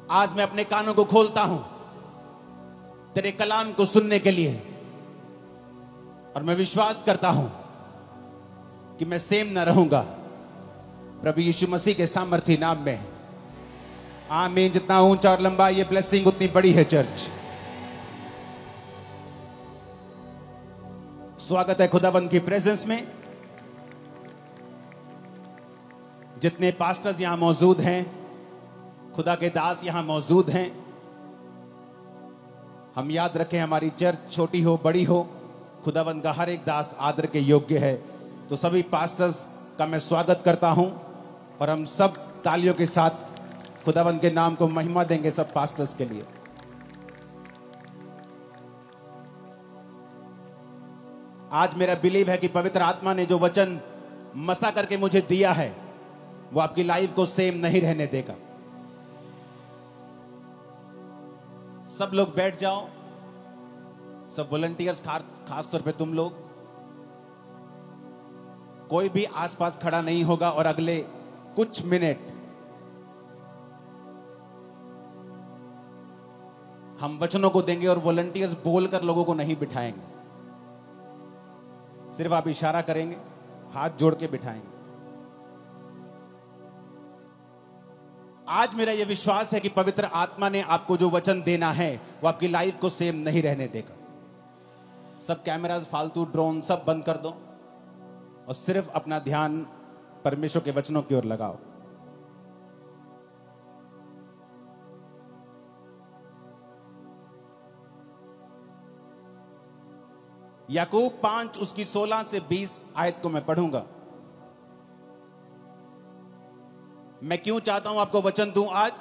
आज मैं अपने कानों को खोलता हूं तेरे कलाम को सुनने के लिए, और मैं विश्वास करता हूं कि मैं सेम ना रहूंगा। प्रभु यीशु मसीह के सामर्थी नाम में आमीन। जितना ऊंचा और लंबा ये ब्लेसिंग उतनी बड़ी है चर्च। स्वागत है खुदाबंद की प्रेजेंस में। जितने पास्टर्स यहां मौजूद हैं, खुदा के दास यहां मौजूद हैं, हम याद रखें हमारी चर्च छोटी हो बड़ी हो, खुदाबंद का हर एक दास आदर के योग्य है। तो सभी पास्टर्स का मैं स्वागत करता हूं और हम सब तालियों के साथ खुदाबंद के नाम को महिमा देंगे सब पास्टर्स के लिए। आज मेरा बिलीव है कि पवित्र आत्मा ने जो वचन मसा करके मुझे दिया है वो आपकी लाइफ को सेम नहीं रहने देगा। सब लोग बैठ जाओ, सब वॉलंटियर्स, खास तौर पे तुम लोग। कोई भी आसपास खड़ा नहीं होगा और अगले कुछ मिनट हम वचनों को देंगे और वॉलंटियर्स बोलकर लोगों को नहीं बिठाएंगे, सिर्फ आप इशारा करेंगे, हाथ जोड़ के बिठाएंगे। आज मेरा यह विश्वास है कि पवित्र आत्मा ने आपको जो वचन देना है वो आपकी लाइफ को सेम नहीं रहने देगा। सब कैमरास, फालतू ड्रोन सब बंद कर दो और सिर्फ अपना ध्यान परमेश्वर के वचनों की ओर लगाओ। याकूब 5 उसकी 16 से 20 आयत को मैं पढ़ूंगा। मैं क्यों चाहता हूं आपको वचन दूं आज?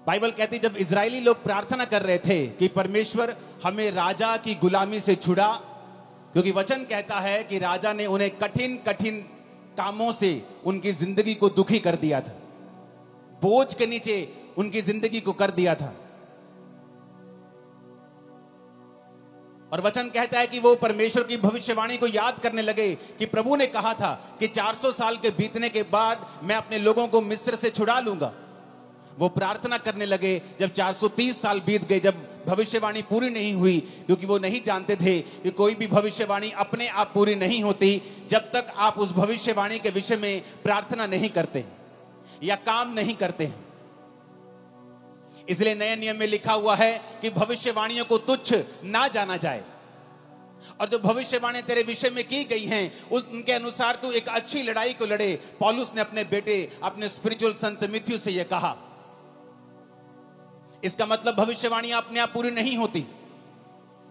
बाइबल कहती जब इजरायली लोग प्रार्थना कर रहे थे कि परमेश्वर हमें राजा की गुलामी से छुड़ा, क्योंकि वचन कहता है कि राजा ने उन्हें कठिन कठिन कामों से उनकी जिंदगी को दुखी कर दिया था, बोझ के नीचे उनकी जिंदगी को कर दिया था। और वचन कहता है कि वो परमेश्वर की भविष्यवाणी को याद करने लगे कि प्रभु ने कहा था कि 400 साल के बीतने के बाद मैं अपने लोगों को मिस्र से छुड़ा लूंगा। वो प्रार्थना करने लगे। जब 430 साल बीत गए, जब भविष्यवाणी पूरी नहीं हुई, क्योंकि वो नहीं जानते थे कि कोई भी भविष्यवाणी अपने आप पूरी नहीं होती जब तक आप उस भविष्यवाणी के विषय में प्रार्थना नहीं करते या काम नहीं करते। इसलिए नए नियम में लिखा हुआ है कि भविष्यवाणियों को तुच्छ ना जाना जाए, और जो भविष्यवाणी तेरे विषय में की गई हैं उनके अनुसार तू एक अच्छी लड़ाई को लड़े। पौलुस ने अपने बेटे, अपने स्पिरिचुअल संत तिमुथियुस से यह कहा। इसका मतलब भविष्यवाणियां अपने आप पूरी नहीं होती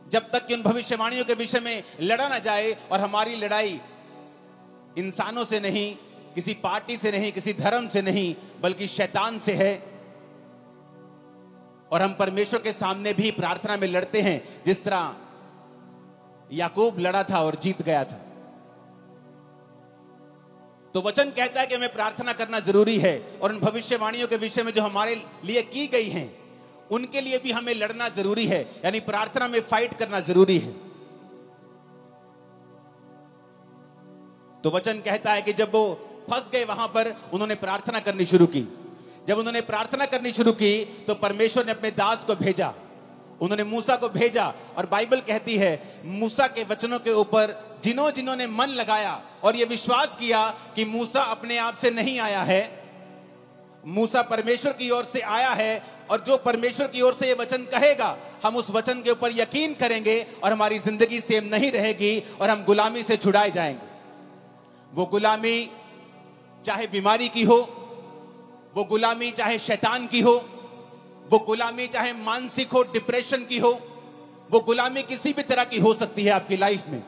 जब तक कि उन भविष्यवाणियों के विषय में लड़ा ना जाए। और हमारी लड़ाई इंसानों से नहीं, किसी पार्टी से नहीं, किसी धर्म से नहीं, बल्कि शैतान से है। और हम परमेश्वर के सामने भी प्रार्थना में लड़ते हैं, जिस तरह याकूब लड़ा था और जीत गया था। तो वचन कहता है कि हमें प्रार्थना करना जरूरी है, और उन भविष्यवाणियों के विषय में जो हमारे लिए की गई हैं उनके लिए भी हमें लड़ना जरूरी है, यानी प्रार्थना में फाइट करना जरूरी है। तो वचन कहता है कि जब वो फंस गए वहां पर, उन्होंने प्रार्थना करनी शुरू की। जब उन्होंने प्रार्थना करनी शुरू की तो परमेश्वर ने अपने दास को भेजा, उन्होंने मूसा को भेजा। और बाइबल कहती है मूसा के वचनों के ऊपर जिन्होंने मन लगाया और यह विश्वास किया कि मूसा अपने आप से नहीं आया है, मूसा परमेश्वर की ओर से आया है, और जो परमेश्वर की ओर से ये वचन कहेगा हम उस वचन के ऊपर यकीन करेंगे और हमारी जिंदगी सेम नहीं रहेगी और हम गुलामी से छुड़ाए जाएंगे। वो गुलामी चाहे बीमारी की हो, वो गुलामी चाहे शैतान की हो, वो गुलामी चाहे मानसिक हो, डिप्रेशन की हो, वो गुलामी किसी भी तरह की हो सकती है आपकी लाइफ में।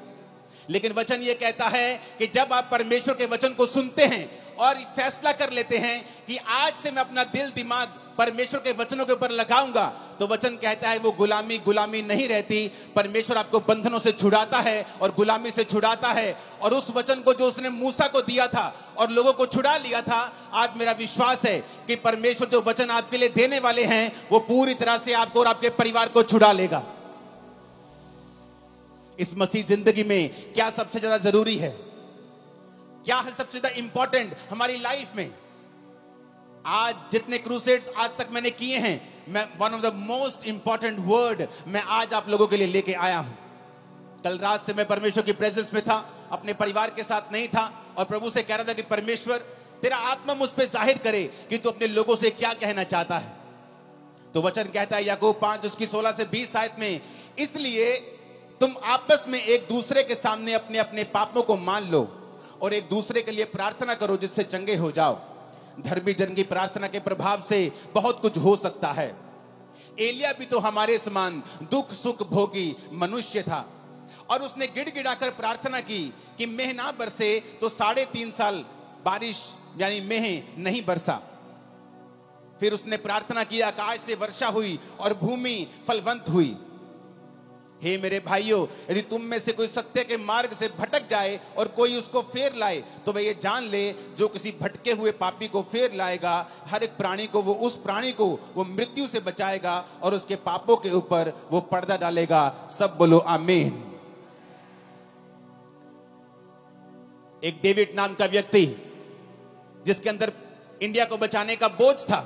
लेकिन वचन ये कहता है कि जब आप परमेश्वर के वचन को सुनते हैं और फैसला कर लेते हैं कि आज से मैं अपना दिल दिमाग परमेश्वर के वचनों के ऊपर लगाऊंगा, तो वचन कहता है वो गुलामी नहीं रहती। परमेश्वर आपको बंधनों से छुड़ाता है और गुलामी से छुड़ाता है। और उस वचन को जो उसने मूसा को दिया था और लोगों को छुड़ा लिया था, आज मेरा विश्वास है कि परमेश्वर जो वचन आपके लिए देने वाले हैं वो पूरी तरह से आपको और आपके परिवार को छुड़ा लेगा। इस मसीह जिंदगी में क्या सबसे ज्यादा जरूरी है, क्या है सबसे ज्यादा इंपॉर्टेंट हमारी लाइफ में? आज जितने क्रूसेड्स आज तक मैंने किए हैं, मैं one of the most important word मैं आज आप लोगों के लिए लेके आया हूं। कल रात से मैं परमेश्वर की प्रेजेंस में था, अपने परिवार के साथ नहीं था, और प्रभु से कह रहा था कि परमेश्वर तेरा आत्मा मुझ पे जाहिर करे कि तू अपने लोगों से क्या कहना चाहता है। तो वचन कहता है याकूब 5 उसकी 16 से 20 आयत में, इसलिए तुम आपस में एक दूसरे के सामने अपने अपने पापों को मान लो और एक दूसरे के लिए प्रार्थना करो जिससे चंगे हो जाओ। धर्मी जन की प्रार्थना के प्रभाव से बहुत कुछ हो सकता है। एलिया भी तो हमारे समान दुख सुख भोगी मनुष्य था, और उसने गिड़गिड़ाकर प्रार्थना की कि मेह ना बरसे, तो 3.5 साल बारिश यानी मेह नहीं बरसा। फिर उसने प्रार्थना की, आकाश से वर्षा हुई और भूमि फलवंत हुई। हे मेरे भाइयों, यदि तुम में से कोई सत्य के मार्ग से भटक जाए और कोई उसको फेर लाए, तो वह ये जान ले जो किसी भटके हुए पापी को फेर लाएगा, हर एक प्राणी को उस प्राणी को वो मृत्यु से बचाएगा और उसके पापों के ऊपर वो पर्दा डालेगा। सब बोलो आमीन। एक डेविड नाम का व्यक्ति, जिसके अंदर इंडिया को बचाने का बोझ था,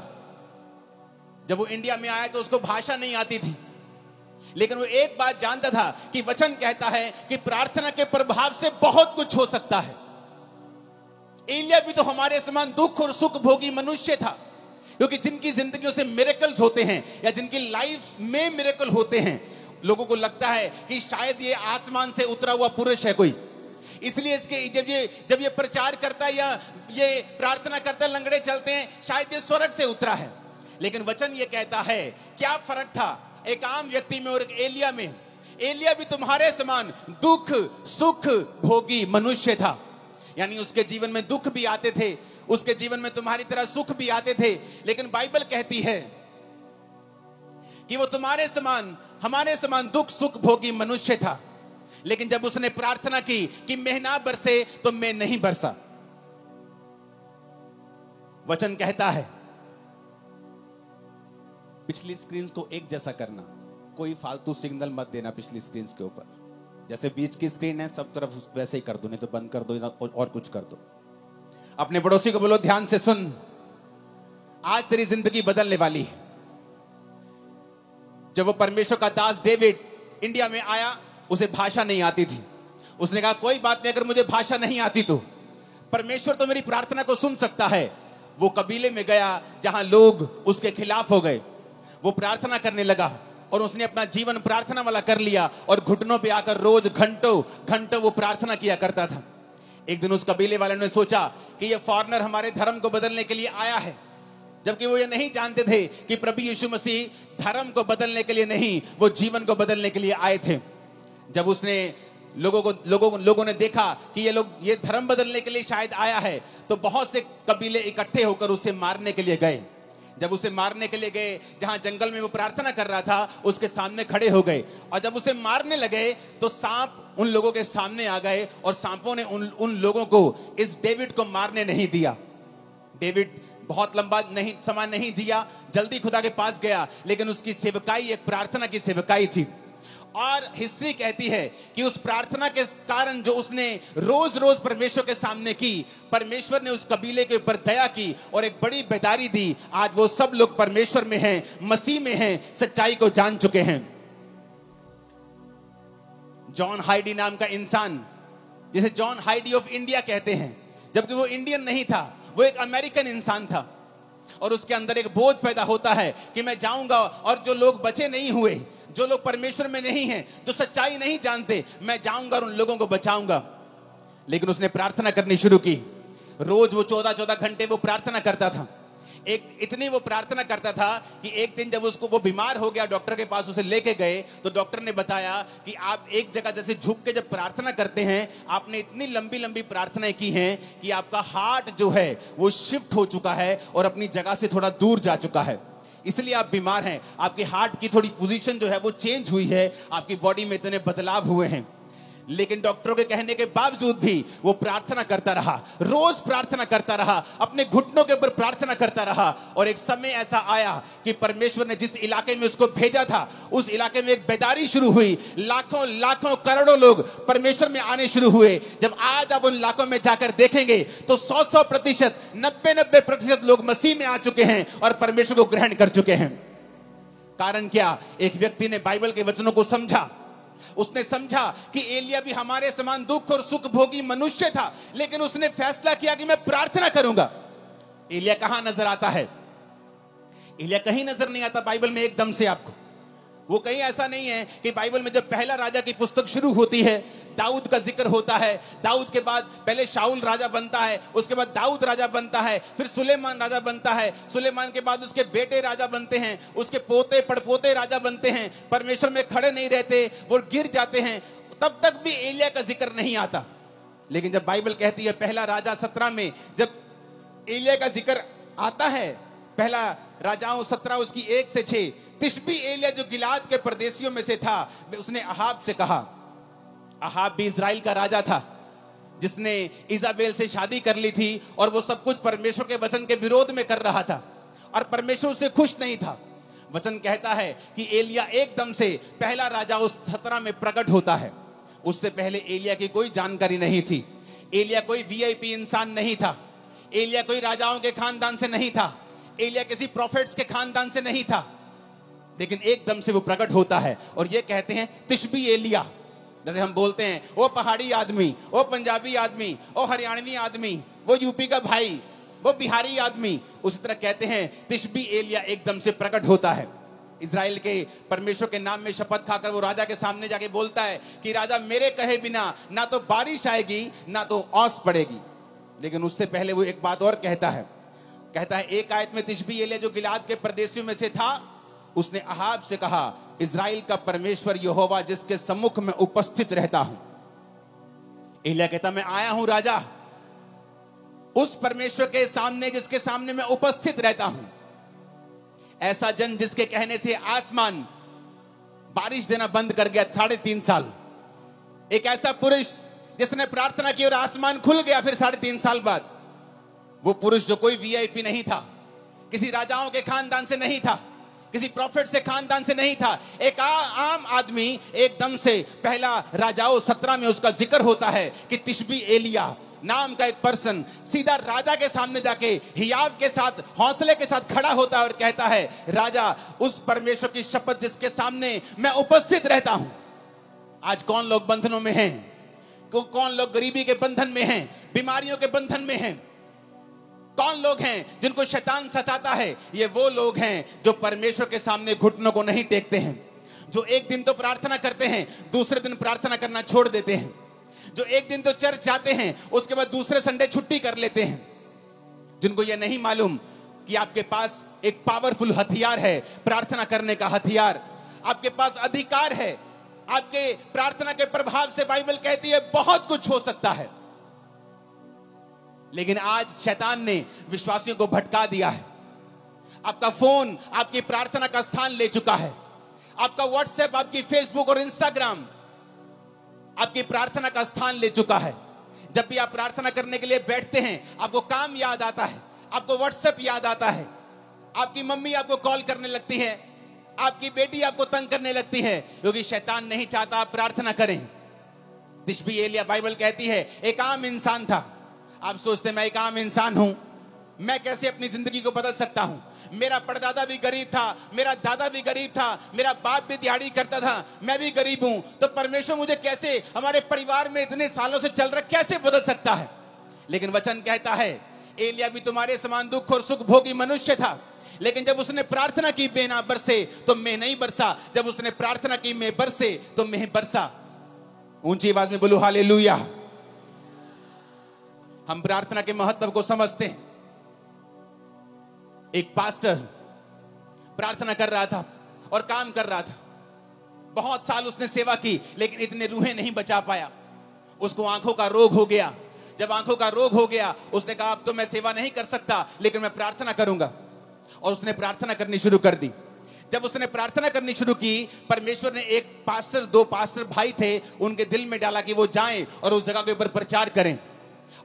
जब वो इंडिया में आया तो उसको भाषा नहीं आती थी, लेकिन वो एक बात जानता था कि वचन कहता है कि प्रार्थना के प्रभाव से बहुत कुछ हो सकता है। एलिया भी तो हमारे समान दुख और सुख भोगी मनुष्य था, क्योंकि जिनकी जिंदगियों से मिरेकल्स होते हैं या जिनकी लाइफ में मिरेकल होते हैं, लोगों को लगता है कि शायद ये आसमान से उतरा हुआ पुरुष है कोई, इसलिए इसके जब ये प्रचार करता है या ये प्रार्थना करता है, लंगड़े चलते हैं, शायद ये स्वर्ग से उतरा है। लेकिन वचन ये कहता है, क्या फर्क था एक आम व्यक्ति में और एक एलिया में? एलिया भी तुम्हारे समान दुख सुख भोगी मनुष्य था, यानी उसके जीवन में दुख भी आते थे, उसके जीवन में तुम्हारी तरह सुख भी आते थे, लेकिन बाइबल कहती है कि वो तुम्हारे समान हमारे समान दुख सुख भोगी मनुष्य था। लेकिन जब उसने प्रार्थना की कि मेह ना बरसे, तो मेह नहीं बरसा। वचन कहता है, पिछली स्क्रीन को एक जैसा करना, कोई फालतू सिग्नल मत देना पिछली स्क्रीन के ऊपर, जैसे बीच की स्क्रीन है सब तरफ वैसे ही कर दो, नहीं तो बंद कर दो और कुछ कर दो। अपने पड़ोसी को बोलो, ध्यान से सुन, आज तेरी जिंदगी बदलने वाली है। जब वो परमेश्वर का दास डेविड इंडिया में आया, उसे भाषा नहीं आती थी। उसने कहा कोई बात नहीं, अगर मुझे भाषा नहीं आती तो परमेश्वर तो मेरी प्रार्थना को सुन सकता है। वो कबीले में गया जहां लोग उसके खिलाफ हो गए, वो प्रार्थना करने लगा और उसने अपना जीवन प्रार्थना वाला कर लिया और घुटनों पे आकर रोज घंटों घंटों वो प्रार्थना किया करता था। एक दिन उस कबीले वाले ने सोचा कि ये फॉरेनर हमारे धर्म को बदलने के लिए आया है, जबकि वो ये नहीं जानते थे कि प्रभु यीशु मसीह धर्म को बदलने के लिए नहीं, वो जीवन को बदलने के लिए आए थे। जब उसने लोगों ने देखा कि ये धर्म बदलने के लिए शायद आया है, तो बहुत से कबीले इकट्ठे होकर उसे मारने के लिए गए। जब उसे मारने के लिए गए, जहां जंगल में वो प्रार्थना कर रहा था, उसके सामने खड़े हो गए, और जब उसे मारने लगे तो सांप उन लोगों के सामने आ गए और सांपों ने उन लोगों को इस डेविड को मारने नहीं दिया। डेविड बहुत लंबा समय नहीं जिया, जल्दी खुदा के पास गया, लेकिन उसकी सेवकाई एक प्रार्थना की सेवकाई थी। और हिस्ट्री कहती है कि उस प्रार्थना के कारण जो उसने रोज रोज परमेश्वर के सामने की, परमेश्वर ने उस कबीले के ऊपर दया की और एक बड़ी बेदारी दी। आज वो सब लोग परमेश्वर में हैं, मसीह में हैं, सच्चाई को जान चुके हैं। जॉन हाइडी नाम का इंसान, जिसे जॉन हाइडी ऑफ इंडिया कहते हैं, जबकि वो इंडियन नहीं था, वो एक अमेरिकन इंसान था, और उसके अंदर एक बोझ पैदा होता है कि मैं जाऊंगा और जो लोग बचे नहीं हुए, जो लोग परमेश्वर में नहीं हैं, जो सच्चाई नहीं जानते, मैं जाऊंगा और उन लोगों को बचाऊंगा। लेकिन उसने प्रार्थना करनी शुरू की। रोज वो 14-14 घंटे वो प्रार्थना करता था। इतनी वो प्रार्थना करता था कि एक दिन जब वो बीमार हो गया, डॉक्टर के पास उसे लेके गए, तो डॉक्टर ने बताया कि आप एक जगह जैसे झुक के जब प्रार्थना करते हैं, आपने इतनी लंबी लंबी प्रार्थनाएं की हैं कि आपका हार्ट जो है वो शिफ्ट हो चुका है और अपनी जगह से थोड़ा दूर जा चुका है, इसलिए आप बीमार हैं। आपके हार्ट की थोड़ी पोजीशन जो है वो चेंज हुई है, आपकी बॉडी में इतने बदलाव हुए हैं। लेकिन डॉक्टरों के कहने के बावजूद भी वो प्रार्थना करता रहा, रोज प्रार्थना करता रहा, अपने घुटनों के ऊपर प्रार्थना करता रहा। और एक समय ऐसा आया कि परमेश्वर ने जिस इलाके में उसको भेजा था, उस इलाके में एक बेदारी शुरू हुई। लाखों लाखों करोड़ों लोग परमेश्वर में आने शुरू हुए। जब आज आप उन इलाकों में जाकर देखेंगे तो 100% 90% लोग मसीह में आ चुके हैं और परमेश्वर को ग्रहण कर चुके हैं। कारण क्या? एक व्यक्ति ने बाइबल के वचनों को समझा। उसने समझा कि एलिया भी हमारे समान दुख और सुख भोगी मनुष्य था, लेकिन उसने फैसला किया कि मैं प्रार्थना करूंगा। एलिया कहां नजर आता है? एलिया कहीं नजर नहीं आता बाइबल में एकदम से आपको। वो कहीं ऐसा नहीं है कि बाइबल में जब पहला राजा की पुस्तक शुरू होती है, दाऊद का जिक्र होता है। दाऊद के बाद पहले शाऊल राजा बनता है, उसके बाद दाऊद राजा बनता है, फिर सुलेमान राजा बनता है, सुलेमान के बाद उसके बेटे राजा बनते हैं, उसके पोते पड़पोते राजा बनते हैं। परमेश्वर में खड़े नहीं रहते, वो गिर जाते हैं। तब तक भी एलिया का जिक्र नहीं आता। लेकिन जब बाइबल कहती है पहला राजा 17 में जब एलिया का जिक्र आता है, पहला राजाओं 17 उसकी 1 से 6, तिशबी एलिया जो गिलाद के परदेशियों में से था, उसने अहाब से कहा। अहाब भी इजराइल का राजा था जिसने इजाबेल से शादी कर ली थी और वो सब कुछ परमेश्वर के वचन के विरोध में कर रहा था और परमेश्वर उससे खुश नहीं था। वचन कहता है कि एलिया एकदम से पहला राजा उस 17 में प्रकट होता है। उससे पहले एलिया की कोई जानकारी नहीं थी। एलिया कोई वीआईपी इंसान नहीं था। एलिया कोई राजाओं के खानदान से नहीं था। एलिया किसी प्रॉफिट्स के खानदान से नहीं था। लेकिन एकदम से वो प्रकट होता है और ये कहते हैं तिशबी एलिया। जैसे हम बोलते हैं वो पहाड़ी आदमी, वो पंजाबी आदमी, वो हरियाणवी आदमी, वो यूपी का भाई, वो बिहारी आदमी, उसी तरह कहते हैं तिशबी एलिया एकदम से प्रकट होता है। इजराइल के परमेश्वर के नाम में शपथ खाकर वो राजा के सामने जाके बोलता है कि राजा मेरे कहे बिना ना तो बारिश आएगी ना तो ओस पड़ेगी। लेकिन उससे पहले वो एक बात और कहता है एक आयत में तिशबी एलिया जो गिलाद के परदेशियों में से था, उसने अहाब से कहा इजराइल का परमेश्वर यहोवा जिसके सम्मुख में उपस्थित रहता हूं। एलिया कहता मैं आया हूं राजा उस परमेश्वर के सामने जिसके सामने मैं उपस्थित रहता हूं। ऐसा जन जिसके कहने से आसमान बारिश देना बंद कर गया 3.5 साल। एक ऐसा पुरुष जिसने प्रार्थना की और आसमान खुल गया फिर 3.5 साल बाद। वो पुरुष जो कोई वीआईपी नहीं था, किसी राजाओं के खानदान से नहीं था, किसी प्रॉफिट से खानदान से नहीं था, एक आम आदमी एकदम से पहला राजाओं 17 में उसका जिक्र होता है कि तिशबी एलिया नाम का एक पर्सन सीधा राजा के सामने जाके हियाव के साथ हौसले के साथ खड़ा होता है और कहता है राजा उस परमेश्वर की शपथ जिसके सामने मैं उपस्थित रहता हूं। आज कौन लोग बंधनों में हैं? कौन लोग गरीबी के बंधन में हैं, बीमारियों के बंधन में हैं? कौन लोग हैं जिनको शैतान सताता है? ये वो लोग हैं जो परमेश्वर के सामने घुटनों को नहीं टेकते हैं, जो एक दिन तो प्रार्थना करते हैं दूसरे दिन प्रार्थना करना छोड़ देते हैं, जो एक दिन तो चर्च जाते हैं उसके बाद दूसरे संडे छुट्टी कर लेते हैं, जिनको ये नहीं मालूम कि आपके पास एक पावरफुल हथियार है, प्रार्थना करने का हथियार। आपके पास अधिकार है। आपके प्रार्थना के प्रभाव से बाइबल कहती है बहुत कुछ हो सकता है। लेकिन आज शैतान ने विश्वासियों को भटका दिया है। आपका फोन आपकी प्रार्थना का स्थान ले चुका है। आपका व्हाट्सएप, आपकी फेसबुक और इंस्टाग्राम आपकी प्रार्थना का स्थान ले चुका है। जब भी आप प्रार्थना करने के लिए बैठते हैं आपको काम याद आता है, आपको व्हाट्सएप याद आता है, आपकी मम्मी आपको कॉल करने लगती है, आपकी बेटी आपको तंग करने लगती है, क्योंकि शैतान नहीं चाहता आप प्रार्थना करें। तिशबी एलिया बाइबल कहती है एक आम इंसान था। आप सोचते मैं एक आम इंसान हूं, मैं कैसे अपनी जिंदगी को बदल सकता हूं? मेरा परदादा भी गरीब था, मेरा दादा भी गरीब था, मेरा बाप भी दिहाड़ी करता था, मैं भी गरीब हूं, तो परमेश्वर मुझे कैसे हमारे परिवार में इतने सालों से चल रहा कैसे बदल सकता है? लेकिन वचन कहता है एलिया भी तुम्हारे समान दुख और सुख भोगी मनुष्य था, लेकिन जब उसने प्रार्थना की मेघ बरसे तो मेघ नहीं बरसा, जब उसने प्रार्थना की मेघ बरसे तो मेघ बरसा। ऊंची आवाज में बोलो हालेलुया। हम प्रार्थना के महत्व को समझते हैं। एक पास्टर प्रार्थना कर रहा था और काम कर रहा था। बहुत साल उसने सेवा की लेकिन इतने रूहें नहीं बचा पाया। उसको आंखों का रोग हो गया। जब आंखों का रोग हो गया उसने कहा अब तो मैं सेवा नहीं कर सकता लेकिन मैं प्रार्थना करूंगा, और उसने प्रार्थना करनी शुरू कर दी। जब उसने प्रार्थना करनी शुरू की, परमेश्वर ने एक पास्टर, 2 पास्टर भाई थे, उनके दिल में डाला कि वो जाएं और उस जगह के ऊपर प्रचार करें।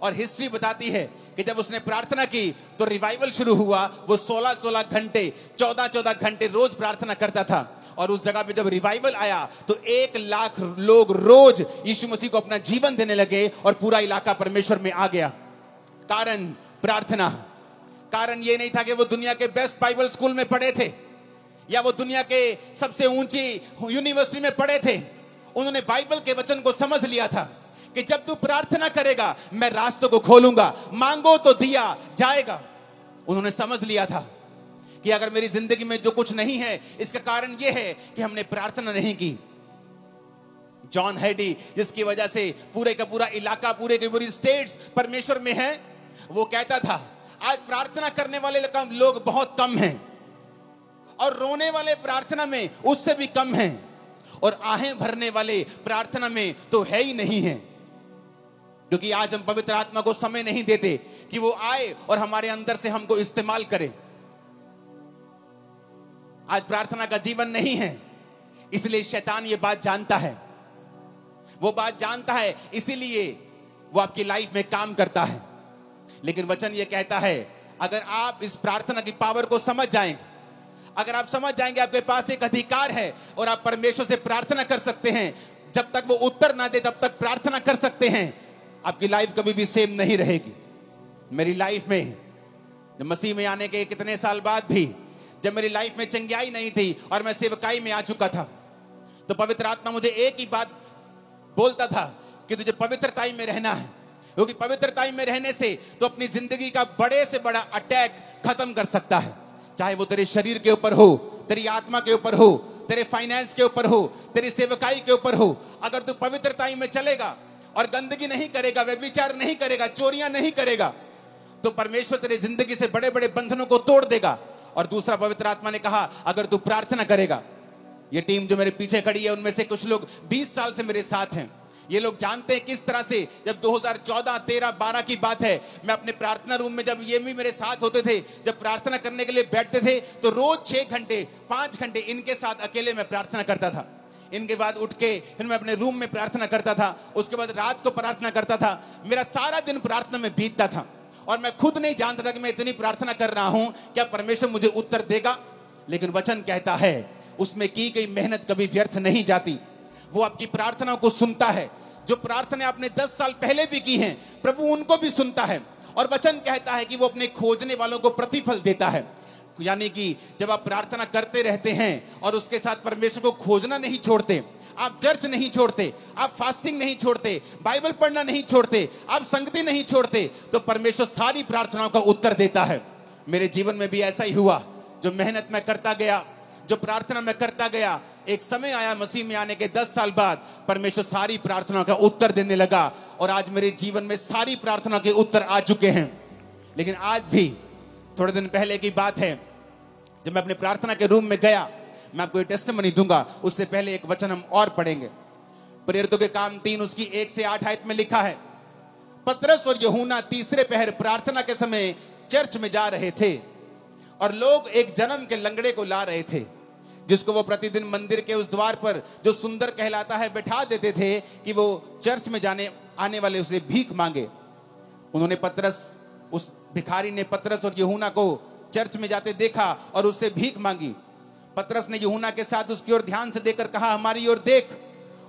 और हिस्ट्री बताती है कि जब उसने प्रार्थना की तो रिवाइवल शुरू हुआ। वो 16-16 घंटे, 14-14 घंटे रोज प्रार्थना करता था। और उस जगह पे जब रिवाइवल आया तो 1 लाख लोग रोज यीशु मसीह को अपना जीवन देने लगे और पूरा इलाका परमेश्वर में आ गया। कारण प्रार्थना। कारण ये नहीं था कि वो दुनिया के बेस्ट बाइबल स्कूल में पढ़े थे या वो दुनिया के सबसे ऊंची यूनिवर्सिटी में पढ़े थे। उन्होंने बाइबल के वचन को समझ लिया था कि जब तू प्रार्थना करेगा मैं रास्तों को खोलूंगा, मांगो तो दिया जाएगा। उन्होंने समझ लिया था कि अगर मेरी जिंदगी में जो कुछ नहीं है इसका कारण यह है कि हमने प्रार्थना नहीं की। जॉन हैडी, जिसकी वजह से पूरे का पूरा इलाका, पूरे की पूरी स्टेट्स परमेश्वर में है, वो कहता था आज प्रार्थना करने वाले लोग बहुत कम हैं और रोने वाले प्रार्थना में उससे भी कम हैं और आहें भरने वाले प्रार्थना में तो है ही नहीं है। क्योंकि आज हम पवित्र आत्मा को समय नहीं देते कि वो आए और हमारे अंदर से हमको इस्तेमाल करे। आज प्रार्थना का जीवन नहीं है, इसलिए शैतान ये बात जानता है। वो बात जानता है, इसीलिए वो आपकी लाइफ में काम करता है। लेकिन वचन ये कहता है अगर आप इस प्रार्थना की पावर को समझ जाएंगे, अगर आप समझ जाएंगे आपके पास एक अधिकार है और आप परमेश्वर से प्रार्थना कर सकते हैं, जब तक वो उत्तर ना दे तब तक प्रार्थना कर सकते हैं, आपकी लाइफ कभी भी सेम नहीं रहेगी। मेरी लाइफ में जब मसीह में आने के कितने साल बाद भी जब मेरी लाइफ में चंगाई नहीं थी और मैं सेवकाई में आ चुका था, तो पवित्र आत्मा मुझे एक ही बात बोलता था कि तुझे पवित्रताई में रहना है। क्योंकि पवित्रताई में रहने से तो अपनी जिंदगी का बड़े से बड़ा अटैक खत्म कर सकता है, चाहे वो तेरे शरीर के ऊपर हो, तेरी आत्मा के ऊपर हो, तेरे फाइनेंस के ऊपर हो, तेरी सेवकाई के ऊपर हो। अगर तू पवित्रताई में चलेगा और गंदगी नहीं करेगा, व्यभिचार नहीं करेगा, चोरियां नहीं करेगा, तो परमेश्वर तेरी जिंदगी से बड़े बड़े बंधनों को तोड़ देगा। और दूसरा, पवित्र आत्मा ने कहा अगर तू प्रार्थना करेगा। ये टीम जो मेरे पीछे खड़ी है उनमें से कुछ लोग 20 साल से मेरे साथ हैं। ये लोग जानते हैं किस तरह से जब 2014, 13, 12 की बात है, मैं अपने प्रार्थना रूम में, जब ये भी मेरे साथ होते थे, जब प्रार्थना करने के लिए बैठते थे तो रोज 6 घंटे 5 घंटे इनके साथ अकेले मैं प्रार्थना करता था। इनके बाद उठ के फिर मैं अपने रूम में प्रार्थना करता था, उसके बाद रात को प्रार्थना करता था। मेरा सारा दिन प्रार्थना में बीतता था और मैं खुद नहीं जानता था कि मैं इतनी प्रार्थना कर रहा हूं, क्या परमेश्वर मुझे उत्तर देगा। लेकिन वचन कहता है उसमें की गई मेहनत कभी व्यर्थ नहीं जाती। वो आपकी प्रार्थनाओं को सुनता है। जो प्रार्थना आपने 10 साल पहले भी की हैं, प्रभु उनको भी सुनता है। और वचन कहता है कि वो अपने खोजने वालों को प्रतिफल देता है। यानी कि जब आप प्रार्थना करते रहते हैं और उसके साथ परमेश्वर को खोजना नहीं छोड़ते, आप चर्च नहीं छोड़ते, आप फास्टिंग नहीं छोड़ते, बाइबल पढ़ना नहीं छोड़ते, आप संगति नहीं छोड़ते, तो परमेश्वर सारी प्रार्थनाओं का उत्तर देता है। मेरे जीवन में भी ऐसा ही हुआ। जो मेहनत मैं करता गया, जो प्रार्थना मैं करता गया, एक समय आया मसीह में आने के 10 साल बाद परमेश्वर सारी प्रार्थनाओं का उत्तर देने लगा और आज मेरे जीवन में सारी प्रार्थना के उत्तर आ चुके हैं। लेकिन आज भी थोड़े दिन पहले की बात है, जब मैं अपने प्रार्थना के रूम में गया, मैं आपको एक टेस्टिमनी दूंगा, उससे पहले एक वचन हम और पढ़ेंगे। प्रेरितों के काम 3 उसकी 1 से 8 आयत में लिखा है, पतरस और यूहन्ना तीसरे पहर प्रार्थना के समय चर्च में जा रहे थे और लोग एक जन्म के लंगड़े को ला रहे थे, जिसको वो प्रतिदिन मंदिर के उस द्वार पर जो सुंदर कहलाता है बैठा देते थे कि वो चर्च में आने वाले उसे भीख मांगे। उस भिखारी ने पतरस और यूहन्ना को चर्च में जाते देखा और उससे भीख मांगी। पतरस ने यूहन्ना के साथ उसकी ओर ध्यान से देखकर कहा, हमारी ओर देख।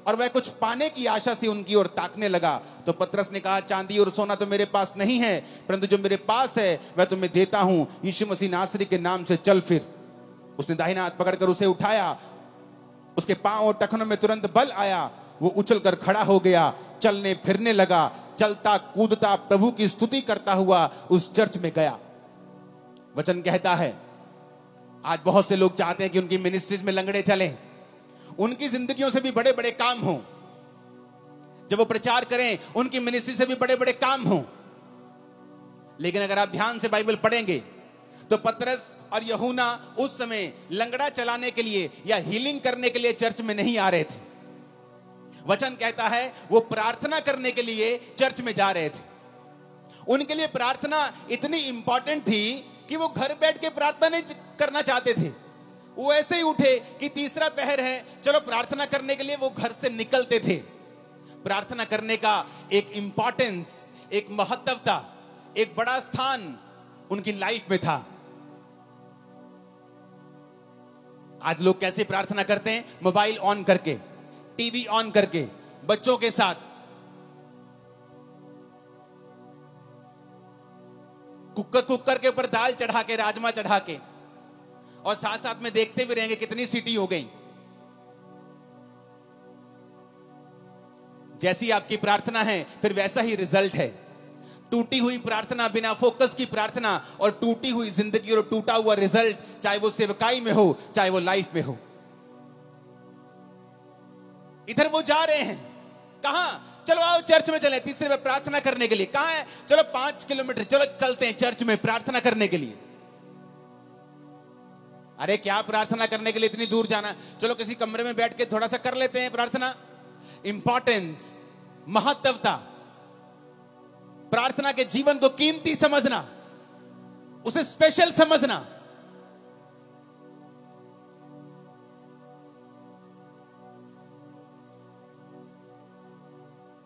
और वह कुछ पाने की आशा से उनकी ओर ताकने लगा। तो पतरस ने कहा, चांदी और सोना तो मेरे पास नहीं है, परंतु जो मेरे पास है वह तुम्हें देता हूं। यीशु मसीह नासरी के नाम से चल फिर। उसने दाहिना हाथ पकड़कर उसे उठाया। उसके पांव और टखनों में तुरंत बल आया। वो उछलकर खड़ा हो गया, चलने फिरने लगा, चलता कूदता प्रभु की स्तुति करता हुआ उस चर्च में गया। वचन कहता है आज बहुत से लोग चाहते हैं कि उनकी मिनिस्ट्रीज में लंगड़े चलें, उनकी जिंदगियों से भी बड़े बड़े काम हों, जब वो प्रचार करें उनकी मिनिस्ट्री से भी बड़े बड़े काम हों। लेकिन अगर आप ध्यान से बाइबल पढ़ेंगे तो पतरस और यूहन्ना उस समय लंगड़ा चलाने के लिए या हीलिंग करने के लिए चर्च में नहीं आ रहे थे। वचन कहता है वो प्रार्थना करने के लिए चर्च में जा रहे थे। उनके लिए प्रार्थना इतनी इंपॉर्टेंट थी कि वो घर बैठ के प्रार्थना नहीं करना चाहते थे। वो ऐसे ही उठे कि तीसरा पहर है, चलो प्रार्थना करने के लिए वो घर से निकलते थे। प्रार्थना करने का एक इंपॉर्टेंस, एक महत्वता, एक बड़ा स्थान उनकी लाइफ में था। आज लोग कैसे प्रार्थना करते हैं? मोबाइल ऑन करके, टीवी ऑन करके, बच्चों के साथ, कुकर के ऊपर दाल चढ़ा के, राजमा चढ़ा के, और साथ साथ में देखते भी रहेंगे कितनी सीटी हो गई। जैसी आपकी प्रार्थना है फिर वैसा ही रिजल्ट है। टूटी हुई प्रार्थना, बिना फोकस की प्रार्थना और टूटी हुई जिंदगी और टूटा हुआ रिजल्ट, चाहे वो सेवकाई में हो चाहे वो लाइफ में हो। इधर वो जा रहे हैं, कहां? चलो आओ चर्च में चले, तीसरे में प्रार्थना करने के लिए। कहां है? चलो 5 किलोमीटर, चलो चलते हैं चर्च में प्रार्थना करने के लिए। अरे क्या प्रार्थना करने के लिए इतनी दूर जाना? चलो किसी कमरे में बैठ के थोड़ा सा कर लेते हैं प्रार्थना। इंपॉर्टेंस, महत्वता, प्रार्थना के जीवन को कीमती समझना, उसे स्पेशल समझना।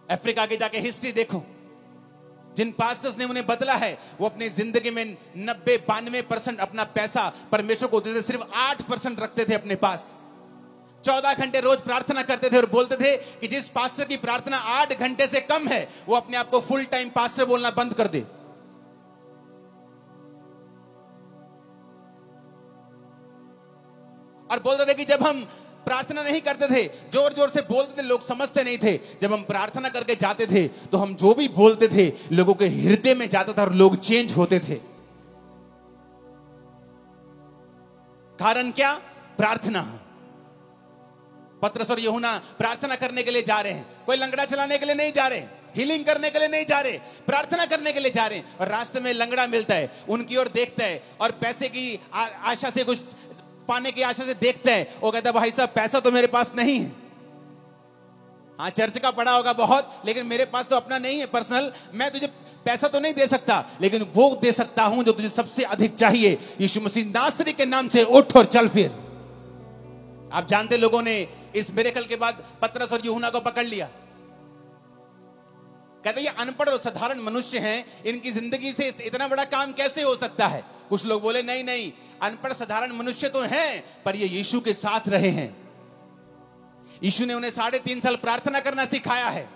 अफ्रीका के जाके हिस्ट्री देखो, जिन पास्टर्स ने उन्हें बदला है वो अपनी जिंदगी में 90-92% अपना पैसा परमेश्वर को देते, सिर्फ 8% रखते थे अपने पास। 14 घंटे रोज प्रार्थना करते थे और बोलते थे कि जिस पास्टर की प्रार्थना 8 घंटे से कम है वो अपने आप को फुल टाइम पास्टर बोलना बंद कर दे। और बोलते थे कि जब हम प्रार्थना नहीं करते थे, जोर जोर से बोलते थे, लोग समझते नहीं थे। जब हम प्रार्थना करके जाते थे तो हम जो भी बोलते थे लोगों के हृदय में जाता था और लोग चेंज होते थे। कारण क्या? प्रार्थना। पतरस और यूहन्ना प्रार्थना करने के लिए जा रहे हैं। कोई लंगड़ा चलाने के लिए नहीं जा रहे, हीलिंग करने के लिए नहीं जा रहे, प्रार्थना करने के लिए जा रहे हैं। और रास्ते में लंगड़ा मिलता है, उनकी ओर देखता है और पैसे की आशा से, कुछ पाने की आशा से देखता है। वो कहता है भाई साहब पैसा तो मेरे पास नहीं है, हाँ चर्च का पड़ा होगा बहुत, लेकिन मेरे पास तो अपना नहीं है पर्सनल, मैं तुझे पैसा तो नहीं दे सकता, लेकिन वो दे सकता हूं जो तुझे सबसे अधिक चाहिए। यीशु मसीह नासरी के नाम से उठ और चल फिर। आप जानते लोगों ने इस मिरेकल के बाद पतरस और यूहन्ना को पकड़ लिया। कहते ये अनपढ़ और साधारण मनुष्य हैं, इनकी जिंदगी से इतना बड़ा काम कैसे हो सकता है? कुछ लोग बोले नहीं नहीं, अनपढ़ साधारण मनुष्य तो हैं पर ये यीशु के साथ रहे हैं। यीशु ने उन्हें 3.5 साल प्रार्थना करना सिखाया है,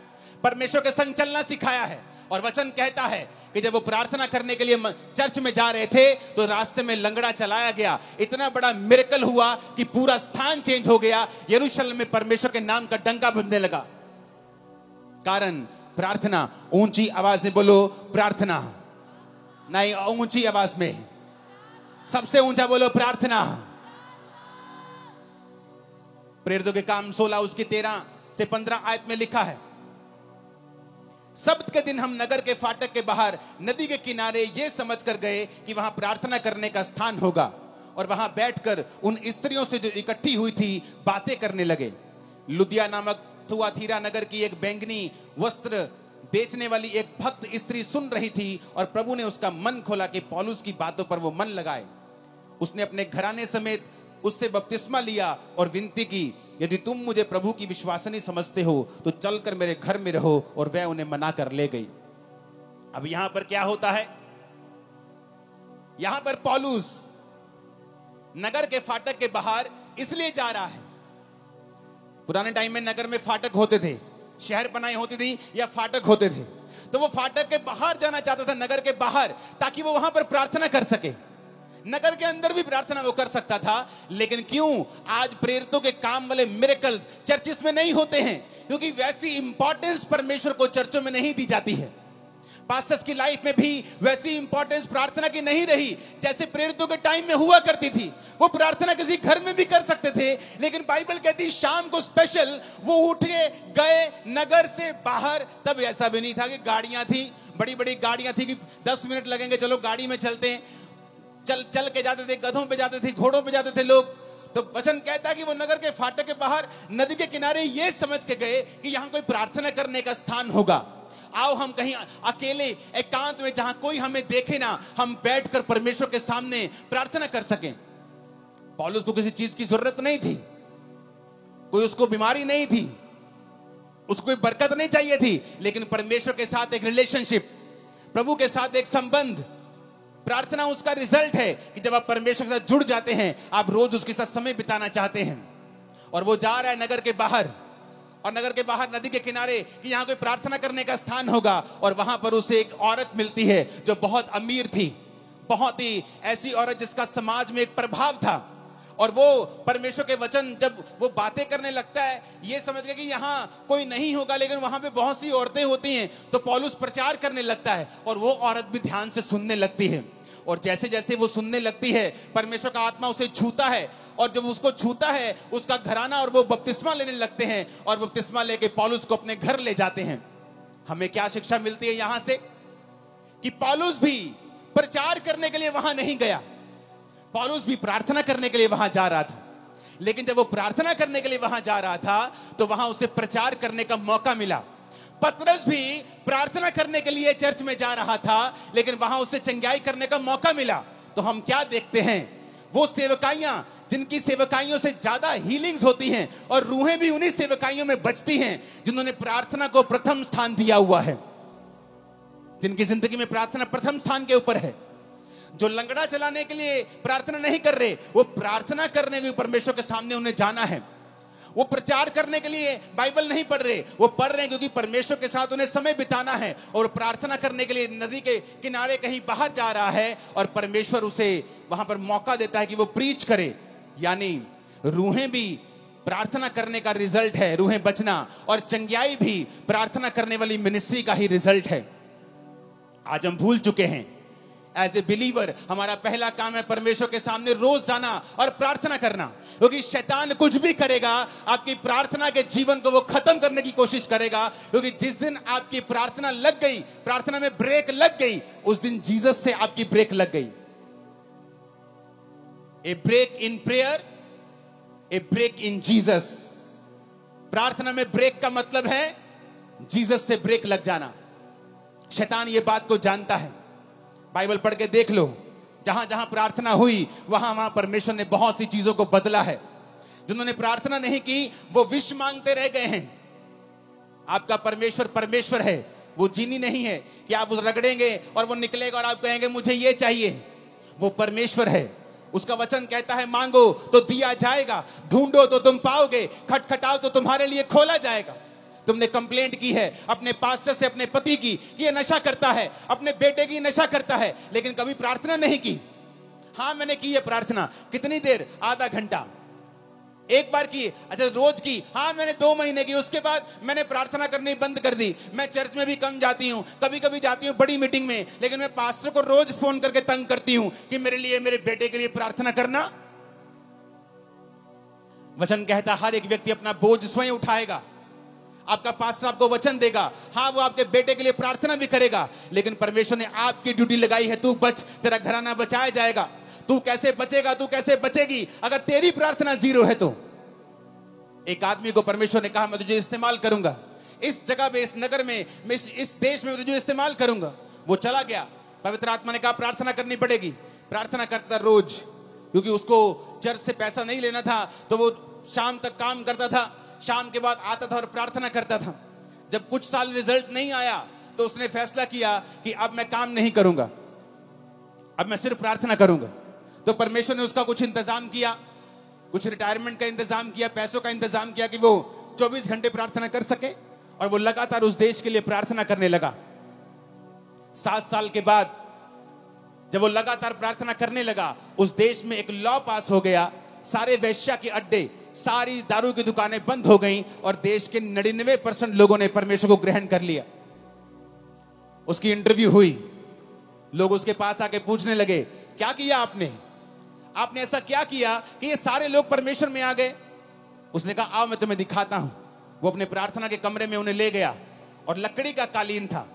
परमेश्वर के संग चलना सिखाया है। और वचन कहता है कि जब वो प्रार्थना करने के लिए चर्च में जा रहे थे तो रास्ते में लंगड़ा चलाया गया। इतना बड़ा मिरेकल हुआ कि पूरा स्थान चेंज हो गया। यरूशलेम में परमेश्वर के नाम का डंका बजने लगा। कारण प्रार्थना। ऊंची आवाज से बोलो प्रार्थना। नहीं, ऊंची आवाज में, सबसे ऊंचा बोलो प्रार्थना। प्रेरितों के काम 16 उसकी 13 से 15 आयत में लिखा है, सब्त के दिन हम नगर के फाटक के बाहर नदी के किनारे ये समझ कर गए कि वहां प्रार्थना करने का स्थान होगा, और वहां बैठकर उन स्त्रियों से जो इकट्ठी हुई थी बातें करने लगे। लुदिया नामक थुआतीरा नगर की एक बैंगनी वस्त्र बेचने वाली एक भक्त स्त्री सुन रही थी और प्रभु ने उसका मन खोला कि पौलुस की बातों पर वो मन लगाए। उसने अपने घराने समेत उससे बपतिस्मा लिया और विनती की, यदि तुम मुझे प्रभु की विश्वासनी समझते हो तो चलकर मेरे घर में रहो, और वह उन्हें मना कर ले गई। अब यहां पर क्या होता है? यहां पर पौलुस नगर के फाटक के बाहर इसलिए जा रहा है। पुराने टाइम में नगर में फाटक होते थे, शहर बनाई होती थी या फाटक होते थे, तो वो फाटक के बाहर जाना चाहता था, नगर के बाहर, ताकि वो वहां पर प्रार्थना कर सके। नगर के अंदर भी प्रार्थना वो कर सकता था, लेकिन क्यों आज प्रेरितों के काम वाले मिरेकल्स चर्चिस में नहीं होते हैं? क्योंकि वैसी इंपॉर्टेंस परमेश्वर को चर्चों में नहीं दी जाती है। पास्टर्स की लाइफ में भी वैसी इंपॉर्टेंस प्रार्थना की नहीं रही जैसे प्रेरितों के टाइम में हुआ करती थी। वो प्रार्थना किसी घर में भी कर सकते थे, लेकिन बाइबल कहती शाम को स्पेशल वो उठ गए नगर से बाहर। तब ऐसा भी नहीं था कि गाड़ियां थी, बड़ी बड़ी गाड़ियां थी कि 10 मिनट लगेंगे, चलो गाड़ी में चलते हैं। चल के जाते थे, गधों पे जाते थे, घोड़ों पे जाते थे लोग। तो वचन कहता है कि वो नगर के फाटक के बाहर नदी के किनारे ये समझ के गए कि यहां कोई प्रार्थना करने का स्थान होगा। आओ हम कहीं अकेले एकांत में, जहां कोई हमें देखे ना, हम बैठकर परमेश्वर के सामने प्रार्थना कर सकें। पौलुस को किसी चीज की जरूरत नहीं थी, कोई उसको बीमारी नहीं थी, उसको कोई बरकत नहीं चाहिए थी, लेकिन परमेश्वर के साथ एक रिलेशनशिप, प्रभु के साथ एक संबंध, प्रार्थना उसका रिजल्ट है कि जब आप परमेश्वर के साथ जुड़ जाते हैं, आप रोज उसके साथ समय बिताना चाहते हैं। और वो जा रहा है नगर के बाहर, और नगर के बाहर नदी के किनारे कि यहाँ कोई प्रार्थना करने का स्थान होगा, और वहां पर उसे एक औरत मिलती है जो बहुत अमीर थी, बहुत ही ऐसी औरत जिसका समाज में एक प्रभाव था। और वो परमेश्वर के वचन जब वो बातें करने लगता है, ये समझ गया कि यहाँ कोई नहीं होगा, लेकिन वहां पे बहुत सी औरतें होती हैं, तो पौलुस प्रचार करने लगता है और वो औरत भी ध्यान से सुनने लगती है। और जैसे जैसे वो सुनने लगती है, परमेश्वर का आत्मा उसे छूता है, और जब उसको छूता है उसका घराना और वो बपतिस्मा लेने लगते हैं, और बपतिस्मा लेके पौलुस को अपने घर ले जाते हैं। हमें क्या शिक्षा मिलती है यहां से? कि पौलुस भी प्रचार करने के लिए वहां नहीं गया, पौलुस भी प्रार्थना करने के लिए वहां जा रहा था। लेकिन जब वो प्रार्थना करने के लिए वहां जा रहा था, तो वहां उसे प्रचार करने का मौका मिला। पतरस भी प्रार्थना करने के लिए चर्च में जा रहा था, लेकिन वहां उसे चंगाई करने का मौका मिला। तो हम क्या देखते हैं? वो सेवकाइयां जिनकी सेवकाइयों से ज्यादा हीलिंग्स होती हैं, और रूहें भी उन्हीं सेवकाइयों में बचती हैं जिन्होंने प्रार्थना को प्रथम स्थान दिया हुआ है, जिनकी जिंदगी में प्रार्थना प्रथम स्थान के ऊपर है। जो लंगड़ा चलाने के लिए प्रार्थना नहीं कर रहे, वो प्रार्थना करने के परमेश्वर के सामने उन्हें जाना है। वो प्रचार करने के लिए बाइबल नहीं पढ़ रहे, वो पढ़ रहे हैं क्योंकि परमेश्वर के साथ उन्हें समय बिताना है। और प्रार्थना करने के लिए नदी के किनारे कहीं बाहर जा रहा है, और परमेश्वर उसे वहां पर मौका देता है कि वो प्रीच करे। यानी रूहें भी प्रार्थना करने का रिजल्ट है, रूहें बचना, और चंगाई भी प्रार्थना करने वाली मिनिस्ट्री का ही रिजल्ट है। आज हम भूल चुके हैं। एज ए बिलीवर हमारा पहला काम है परमेश्वर के सामने रोज जाना और प्रार्थना करना, क्योंकि शैतान कुछ भी करेगा, आपकी प्रार्थना के जीवन को वो खत्म करने की कोशिश करेगा। क्योंकि जिस दिन आपकी प्रार्थना लग गई, प्रार्थना में ब्रेक लग गई, उस दिन जीसस से आपकी ब्रेक लग गई। A break in prayer, a break in Jesus. प्रार्थना में ब्रेक का मतलब है जीसस से ब्रेक लग जाना। शैतान ये बात को जानता है। बाइबल पढ़ के देख लो, जहां जहां प्रार्थना हुई वहां वहां परमेश्वर ने बहुत सी चीजों को बदला है। जिन्होंने प्रार्थना नहीं की वो विष मांगते रह गए हैं। आपका परमेश्वर परमेश्वर है, वो जीनी नहीं है कि आप उस रगड़ेंगे और वो निकलेगा और आप कहेंगे मुझे ये चाहिए। वो परमेश्वर है, उसका वचन कहता है मांगो तो दिया जाएगा, ढूंढो तो तुम पाओगे, खटखटाओ तो तुम्हारे लिए खोला जाएगा। तुमने कंप्लेंट की है अपने पास्टर से, अपने पति की, कि ये नशा करता है, अपने बेटे की नशा करता है, लेकिन कभी प्रार्थना नहीं की। हाँ मैंने की है प्रार्थना। कितनी देर? आधा घंटा। एक बार की? अच्छा रोज की? हाँ मैंने 2 महीने की। उसके बाद मैंने प्रार्थना करनी बंद कर दी। मैं चर्च में भी कम जाती हूँ, कभी कभी जाती हूँ बड़ी मीटिंग में, लेकिन मैं पास्टर को रोज फोन करके तंग करती हूँ कि मेरे लिए, मेरे बेटे के लिए प्रार्थना करना। वचन कहता हर एक व्यक्ति अपना बोझ स्वयं उठाएगा। आपका पास्टर आपको वचन देगा, हाँ वो आपके बेटे के लिए प्रार्थना भी करेगा, लेकिन परमेश्वर ने आपकी ड्यूटी लगाई है, तू बच, तेरा घराना बचाया जाएगा। तू कैसे बचेगा, तू कैसे बचेगी अगर तेरी प्रार्थना जीरो है? तो एक आदमी को परमेश्वर ने कहा मैं तुझे इस्तेमाल करूंगा, इस जगह पे, इस नगर में, इस देश में तुझे इस्तेमाल करूंगा। वो चला गया। पवित्र आत्मा ने कहा प्रार्थना करनी पड़ेगी। प्रार्थना करता रोज, क्योंकि उसको चर्च से पैसा नहीं लेना था, तो वो शाम तक काम करता था, शाम के बाद आता था और प्रार्थना करता था। जब कुछ साल रिजल्ट नहीं आया तो उसने फैसला किया कि अब मैं काम नहीं करूंगा, अब मैं सिर्फ प्रार्थना करूंगा। तो परमेश्वर ने उसका कुछ इंतजाम किया, कुछ रिटायरमेंट का इंतजाम किया, पैसों का इंतजाम किया कि वो 24 घंटे प्रार्थना कर सके, और वो लगातार उस देश के लिए प्रार्थना करने लगा। 7 साल के बाद जब वो लगातार प्रार्थना करने लगा, उस देश में एक लॉ पास हो गया, सारे वेश्या के अड्डे, सारी दारू की दुकानें बंद हो गईं, और देश के 99% लोगों ने परमेश्वर को ग्रहण कर लिया। उसकी इंटरव्यू हुई, लोग उसके पास आके पूछने लगे क्या किया आपने, आपने ऐसा क्या किया कि ये सारे लोग परमेश्वर में आ गए? उसने कहा आओ मैं तुम्हें दिखाता हूं। वो अपने प्रार्थना के कमरे में उन्हें ले गया, और लकड़ी का कालीन था,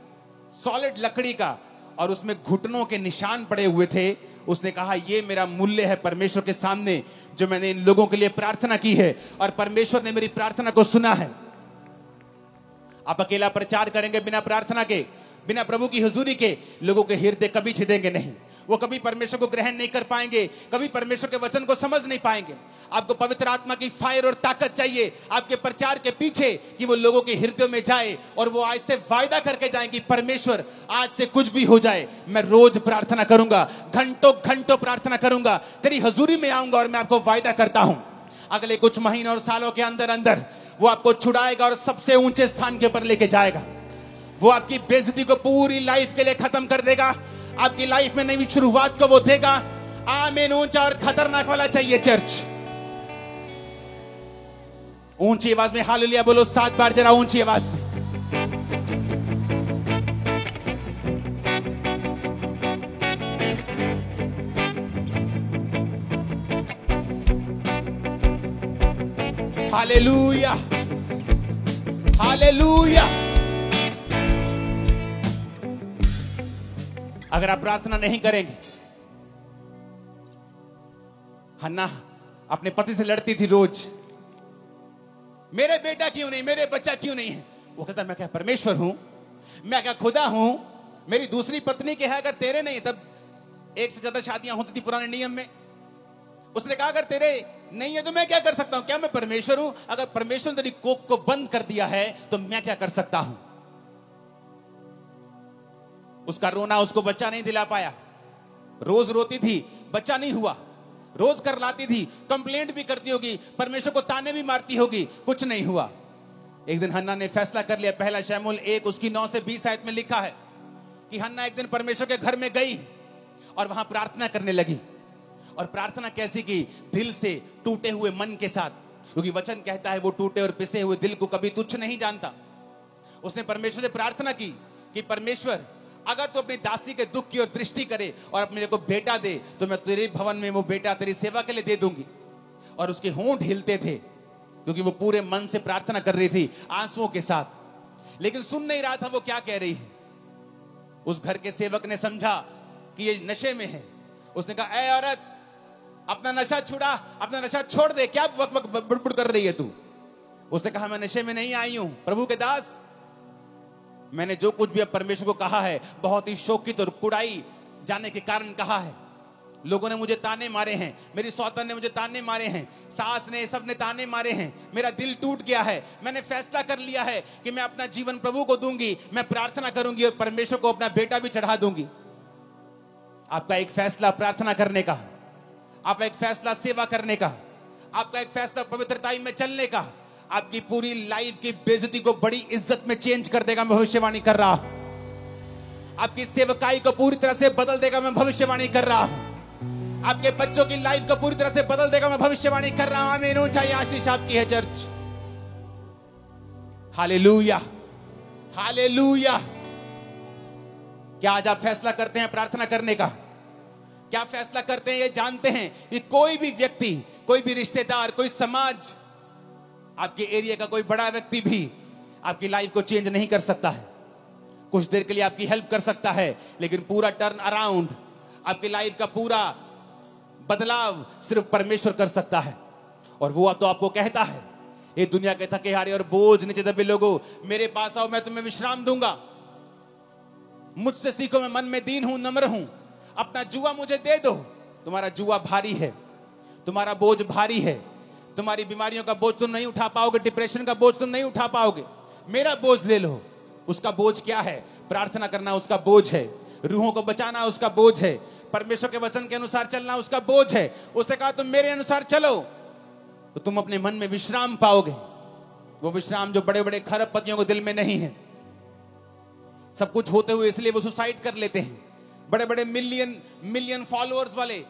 सॉलिड लकड़ी का, और उसमें घुटनों के निशान पड़े हुए थे। उसने कहा ये मेरा मूल्य है परमेश्वर के सामने, जो मैंने इन लोगों के लिए प्रार्थना की है, और परमेश्वर ने मेरी प्रार्थना को सुना है। आप अकेला प्रचार करेंगे बिना प्रार्थना के, बिना प्रभु की हुजूरी के, लोगों के हृदय कभी छिदेंगे नहीं। वो कभी परमेश्वर को ग्रहण नहीं कर पाएंगे, कभी परमेश्वर के वचन को समझ नहीं पाएंगे। आपको पवित्र आत्मा की फायर और ताकत चाहिए आपके प्रचार के पीछे, कि वो लोगों के हृदयों में जाए और वो आज से वायदा करके जाए कि परमेश्वर आज से कुछ भी हो जाए, मैं रोज प्रार्थना करूंगा, घंटों घंटों प्रार्थना करूंगा, तेरी हजूरी में आऊंगा और मैं आपको वायदा करता हूं अगले कुछ महीनों और सालों के अंदर अंदर वो आपको छुड़ाएगा और सबसे ऊंचे स्थान के ऊपर लेके जाएगा। वो आपकी बेइज्जती को पूरी लाइफ के लिए खत्म कर देगा, आपकी लाइफ में नई शुरुआत को वो देगा। आमीन। ऊंचा और खतरनाक वाला चाहिए चर्च। ऊंची आवाज में हालेलुया बोलो 7 बार, जरा ऊंची आवाज में। Hallelujah, hallelujah. अगर आप प्रार्थना नहीं करेंगे, हन्ना अपने पति से लड़ती थी रोज, मेरे बेटा क्यों नहीं, मेरे बच्चा क्यों नहीं है। वो कहता मैं क्या परमेश्वर हूं, मैं क्या खुदा हूं, मेरी दूसरी पत्नी के है, अगर तेरे नहीं, तब एक से ज्यादा शादियां होती थी पुराने नियम में। उसने कहा अगर तेरे नहीं है तो मैं क्या कर सकता हूं, क्या मैं परमेश्वर हूं, अगर परमेश्वर ने तेरी कोख को बंद कर दिया है तो मैं क्या कर सकता हूं। उसका रोना उसको बच्चा नहीं दिला पाया, रोज रोती थी, बच्चा नहीं हुआ, रोज कर लाती थी, कंप्लेंट भी करती होगी, परमेश्वर को ताने भी मारती होगी, कुछ नहीं हुआ। एक दिन हन्ना ने फैसला कर लिया, पहला शमूएल 1 उसकी 9 से 20 आयत में लिखा है कि हन्ना एक दिन परमेश्वर के घर में गई और वहां प्रार्थना करने लगी। और प्रार्थना कैसी की, दिल से टूटे हुए मन के साथ, क्योंकि वचन कहता है वो टूटे और पिसे हुए दिल को कभी तुच्छ नहीं जानता। उसने परमेश्वर से प्रार्थना की कि परमेश्वर अगर तू अपनी दासी के दुख की ओर दृष्टि करे और मेरे को बेटा दे तो मैं तेरे भवन में वो बेटा तेरी सेवा के लिए दे दूंगी। और उसके होंठ हिलते थे क्योंकि वो पूरे मन से प्रार्थना कर रही थी, आंसुओं के साथ, लेकिन सुन नहीं रहा था वो क्या कह रही है। उस घर के सेवक ने समझा कि ये नशे में है। उसने कहा ए औरत, अपना नशा छुड़ा, अपना नशा छोड़ दे, क्या वक वक बुड़बुड़ कर रही है तू। उसने कहा मैं नशे में नहीं आई हूं प्रभु के दास, मैंने जो कुछ भी अब परमेश्वर को कहा है बहुत ही शोकित और कुड़ाई जाने के कारण कहा है। लोगों ने मुझे ताने मारे हैं, मेरी सौतन ने मुझे ताने मारे हैं, सास ने, सब ने ताने मारे हैं, मेरा दिल टूट गया है। मैंने फैसला कर लिया है कि मैं अपना जीवन प्रभु को दूंगी, मैं प्रार्थना करूंगी और परमेश्वर को अपना बेटा भी चढ़ा दूंगी। आपका एक फैसला प्रार्थना करने का, आपका एक फैसला सेवा करने का, आपका एक फैसला पवित्रताई में चलने का आपकी पूरी लाइफ की बेइज्जती को बड़ी इज्जत में चेंज कर देगा। मैं भविष्यवाणी कर रहा हूं, आपकी सेवकाई को पूरी तरह से बदल देगा। मैं भविष्यवाणी कर रहा हूं, आपके बच्चों की लाइफ को पूरी तरह से बदल देगा। मैं भविष्यवाणी कर रहा हूं। आमीन। ऊंचा आशीष आपकी है चर्च। Hallelujah, hallelujah. क्या आज आप फैसला करते हैं प्रार्थना करने का? क्या फैसला करते हैं ये जानते हैं कि कोई भी व्यक्ति, कोई भी रिश्तेदार, कोई समाज, आपके एरिया का कोई बड़ा व्यक्ति भी आपकी लाइफ को चेंज नहीं कर सकता है। कुछ देर के लिए आपकी हेल्प कर सकता है, लेकिन पूरा टर्न अराउंड, आपकी लाइफ का पूरा बदलाव सिर्फ परमेश्वर कर सकता है। और वो तो आपको कहता है, ये दुनिया के थके हारे और बोझ नीचे दबे लोगों, मेरे पास आओ, मैं तुम्हें विश्राम दूंगा। मुझसे सीखो, मैं मन में दीन हूं, नम्र हूं। अपना जुआ मुझे दे दो। तुम्हारा जुआ भारी है, तुम्हारा बोझ भारी है, तुम्हारी बीमारियों का बोझ तुम नहीं उठा पाओगे, डिप्रेशन का बोझ तुम नहीं उठा पाओगे। मेरा बोझ ले लो। उसका बोझ क्या है? प्रार्थना करना उसका बोझ है, रूहों को बचाना उसका बोझ है, परमेश्वर के वचन के अनुसार चलना उसका बोझ है। उसने कहा तुम मेरे अनुसार चलो तो तुम अपने मन में विश्राम पाओगे। वो विश्राम जो बड़े बड़े खरबपतियों को दिल में नहीं है। सब कुछ होते हुए इसलिए वो सुसाइड कर लेते हैं। बड़े बड़े मिलियन फॉलोअर्स वाले,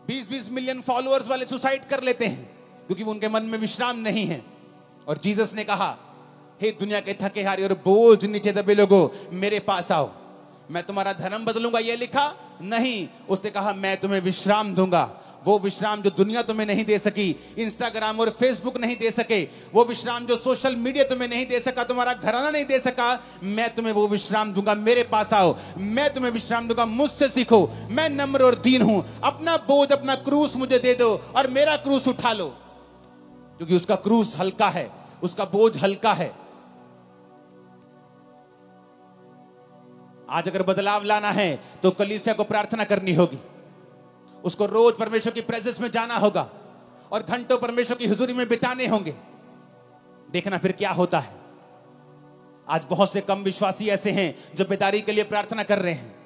20-20 मिलियन फॉलोअर्स वाले सुसाइड कर लेते हैं क्योंकि उनके मन में विश्राम नहीं है। और जीसस ने कहा, हे दुनिया के थके हारे और बोझ नीचे दबे लोगों, मेरे पास आओ, मैं तुम्हारा धर्म बदलूंगा। ये लिखा नहीं, उसने कहा मैं तुम्हें विश्राम दूंगा। वो विश्राम जो दुनिया तुम्हें नहीं दे सकी, इंस्टाग्राम और फेसबुक नहीं दे सके, वो विश्राम जो सोशल मीडिया तुम्हें नहीं दे सका, तुम्हारा घराना नहीं दे सका, मैं तुम्हें वो विश्राम दूंगा। मेरे पास आओ, मैं तुम्हें विश्राम दूंगा। मुझसे सीखो, मैं नम्र और दीन हूं। अपना बोझ, अपना क्रूस मुझे दे दो और मेरा क्रूस उठा लो, क्योंकि उसका क्रूस हल्का है, उसका बोझ हल्का है। आज अगर बदलाव लाना है तो कलीसिया को प्रार्थना करनी होगी, उसको रोज परमेश्वर की प्रेजेंस में जाना होगा और घंटों परमेश्वर की हुजूरी में बिताने होंगे। देखना फिर क्या होता है। आज बहुत से कम विश्वासी ऐसे हैं जो बेदारी के लिए प्रार्थना कर रहे हैं।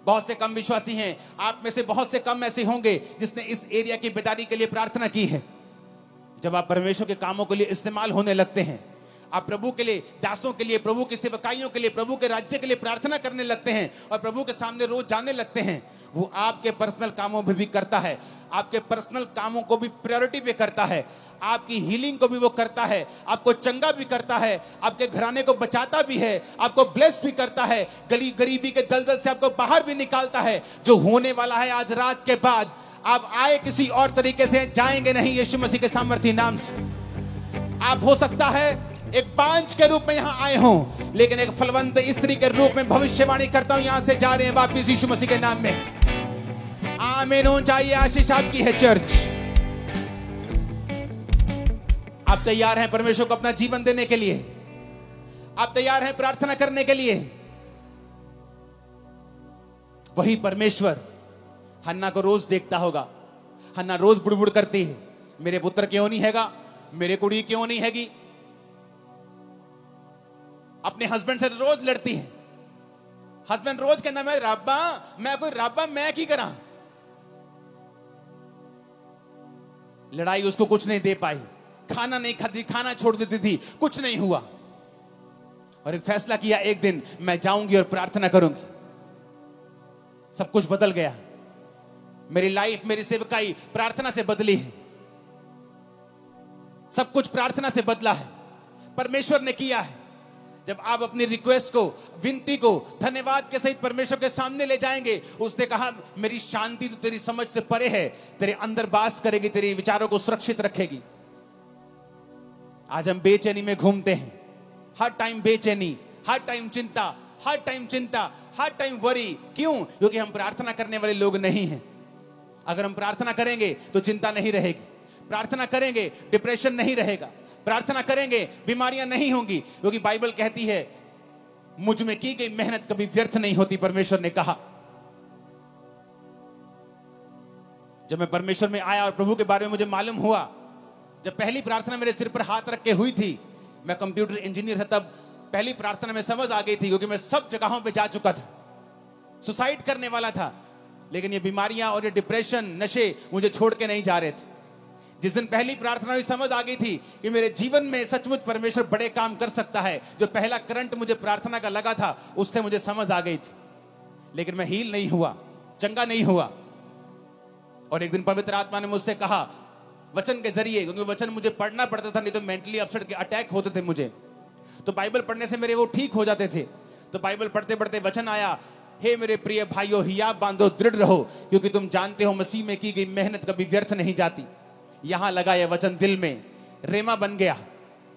बहुत से कम विश्वासी हैं, आप में से बहुत से कम ऐसे होंगे जिसने इस एरिया की बेदारी के लिए प्रार्थना की है। जब आप परमेश्वर के कामों के लिए इस्तेमाल होने लगते हैं, आप प्रभु के लिए, दासों के लिए, प्रभु की सेवकाइयों के लिए, प्रभु के राज्य के लिए प्रार्थना करने लगते हैं और प्रभु के सामने रोज जाने लगते हैं, वो आपके पर्सनल कामों में भी करता है, आपके पर्सनल कामों को भी प्रायोरिटी पे करता है, आपकी हीलिंग को भी वो करता है, आपको चंगा भी करता है, आपके घराने को बचाता भी है, आपको ब्लेस भी करता है, गरीबी के दलदल से आपको बाहर भी निकालता है। जो होने वाला है आज रात के बाद, आप आए किसी और तरीके से, जाएंगे नहीं यीशु मसीह के सामर्थी नाम से। आप हो सकता है एक बांझ के रूप में यहां आए हों, लेकिन एक फलवंत स्त्री के रूप में भविष्यवाणी करता हूं, यहां से जा रहे हैं वापिस यीशु मसीह के नाम में। आमीन हो चाहिए। आशीष आपकी है चर्च। आप तैयार हैं परमेश्वर को अपना जीवन देने के लिए? आप तैयार हैं प्रार्थना करने के लिए? वही परमेश्वर हन्ना को रोज देखता होगा। हन्ना रोज बुड़बुड़ करती है, मेरे पुत्र क्यों नहीं हैगा, मेरे कुड़ी क्यों नहीं हैगी। अपने हस्बैंड से रोज लड़ती है। हस्बैंड रोज कहना, मैं रब्बा, मैं कोई रब्बा, मैं की करा। लड़ाई उसको कुछ नहीं दे पाई, खाना नहीं खाती, खाना छोड़ देती थी, कुछ नहीं हुआ। और एक फैसला किया, एक दिन मैं जाऊंगी और प्रार्थना करूंगी। सब कुछ बदल गया। मेरी लाइफ, मेरी सेवकाई प्रार्थना से बदली है। सब कुछ प्रार्थना से बदला है, परमेश्वर ने किया है। जब आप अपनी रिक्वेस्ट को, विनती को धन्यवाद के सहित परमेश्वर के सामने ले जाएंगे, उसने कहा मेरी शांति तो तेरी समझ से परे है, तेरे अंदर वास करेगी, तेरे विचारों को सुरक्षित रखेगी। आज हम बेचैनी में घूमते हैं, हर टाइम बेचैनी, हर टाइम चिंता, हर टाइम चिंता, हर टाइम वरी। क्यों? क्योंकि हम प्रार्थना करने वाले लोग नहीं हैं। अगर हम प्रार्थना करेंगे तो चिंता नहीं रहेगी, प्रार्थना करेंगे डिप्रेशन नहीं रहेगा, प्रार्थना करेंगे बीमारियां नहीं होंगी, क्योंकि बाइबल कहती है मुझ में की गई मेहनत कभी व्यर्थ नहीं होती, परमेश्वर ने कहा। जब मैं परमेश्वर में आया और प्रभु के बारे में मुझे मालूम हुआ, जब पहली प्रार्थना मेरे सिर पर हाथ रख के हुई थी, मैं कंप्यूटर इंजीनियर था, तब पहली प्रार्थना में समझ आ गई थी, क्योंकि मैं सब जगहों पे जा चुका था, सुसाइड करने वाला था, लेकिन ये बीमारियां और ये डिप्रेशन, नशे मुझे छोड़ के नहीं जा रहे थे। जिस दिन पहली प्रार्थना में समझ आ गई थी कि मेरे जीवन में सचमुच परमेश्वर बड़े काम कर सकता है, जो पहला करंट मुझे प्रार्थना का लगा था, उससे मुझे समझ आ गई थी। लेकिन मैं हील नहीं हुआ, चंगा नहीं हुआ। और एक दिन पवित्र आत्मा ने मुझसे कहा वचन के जरिए, क्योंकि वचन मुझे पढ़ना पड़ता था, नहीं तो मेंटली अपसेट के अटैक होते थे मुझे, तो बाइबल पढ़ने से मेरे वो ठीक हो जाते थे। तो बाइबल पढ़ते पढ़ते वचन आया, हे मेरे प्रिय भाइयों, हियाब बांधो, दृढ़ रहो, क्योंकि तुम जानते हो मसीह में की गई मेहनत कभी व्यर्थ नहीं जाती। यहां लगा यह वचन दिल में, रेमा बन गया।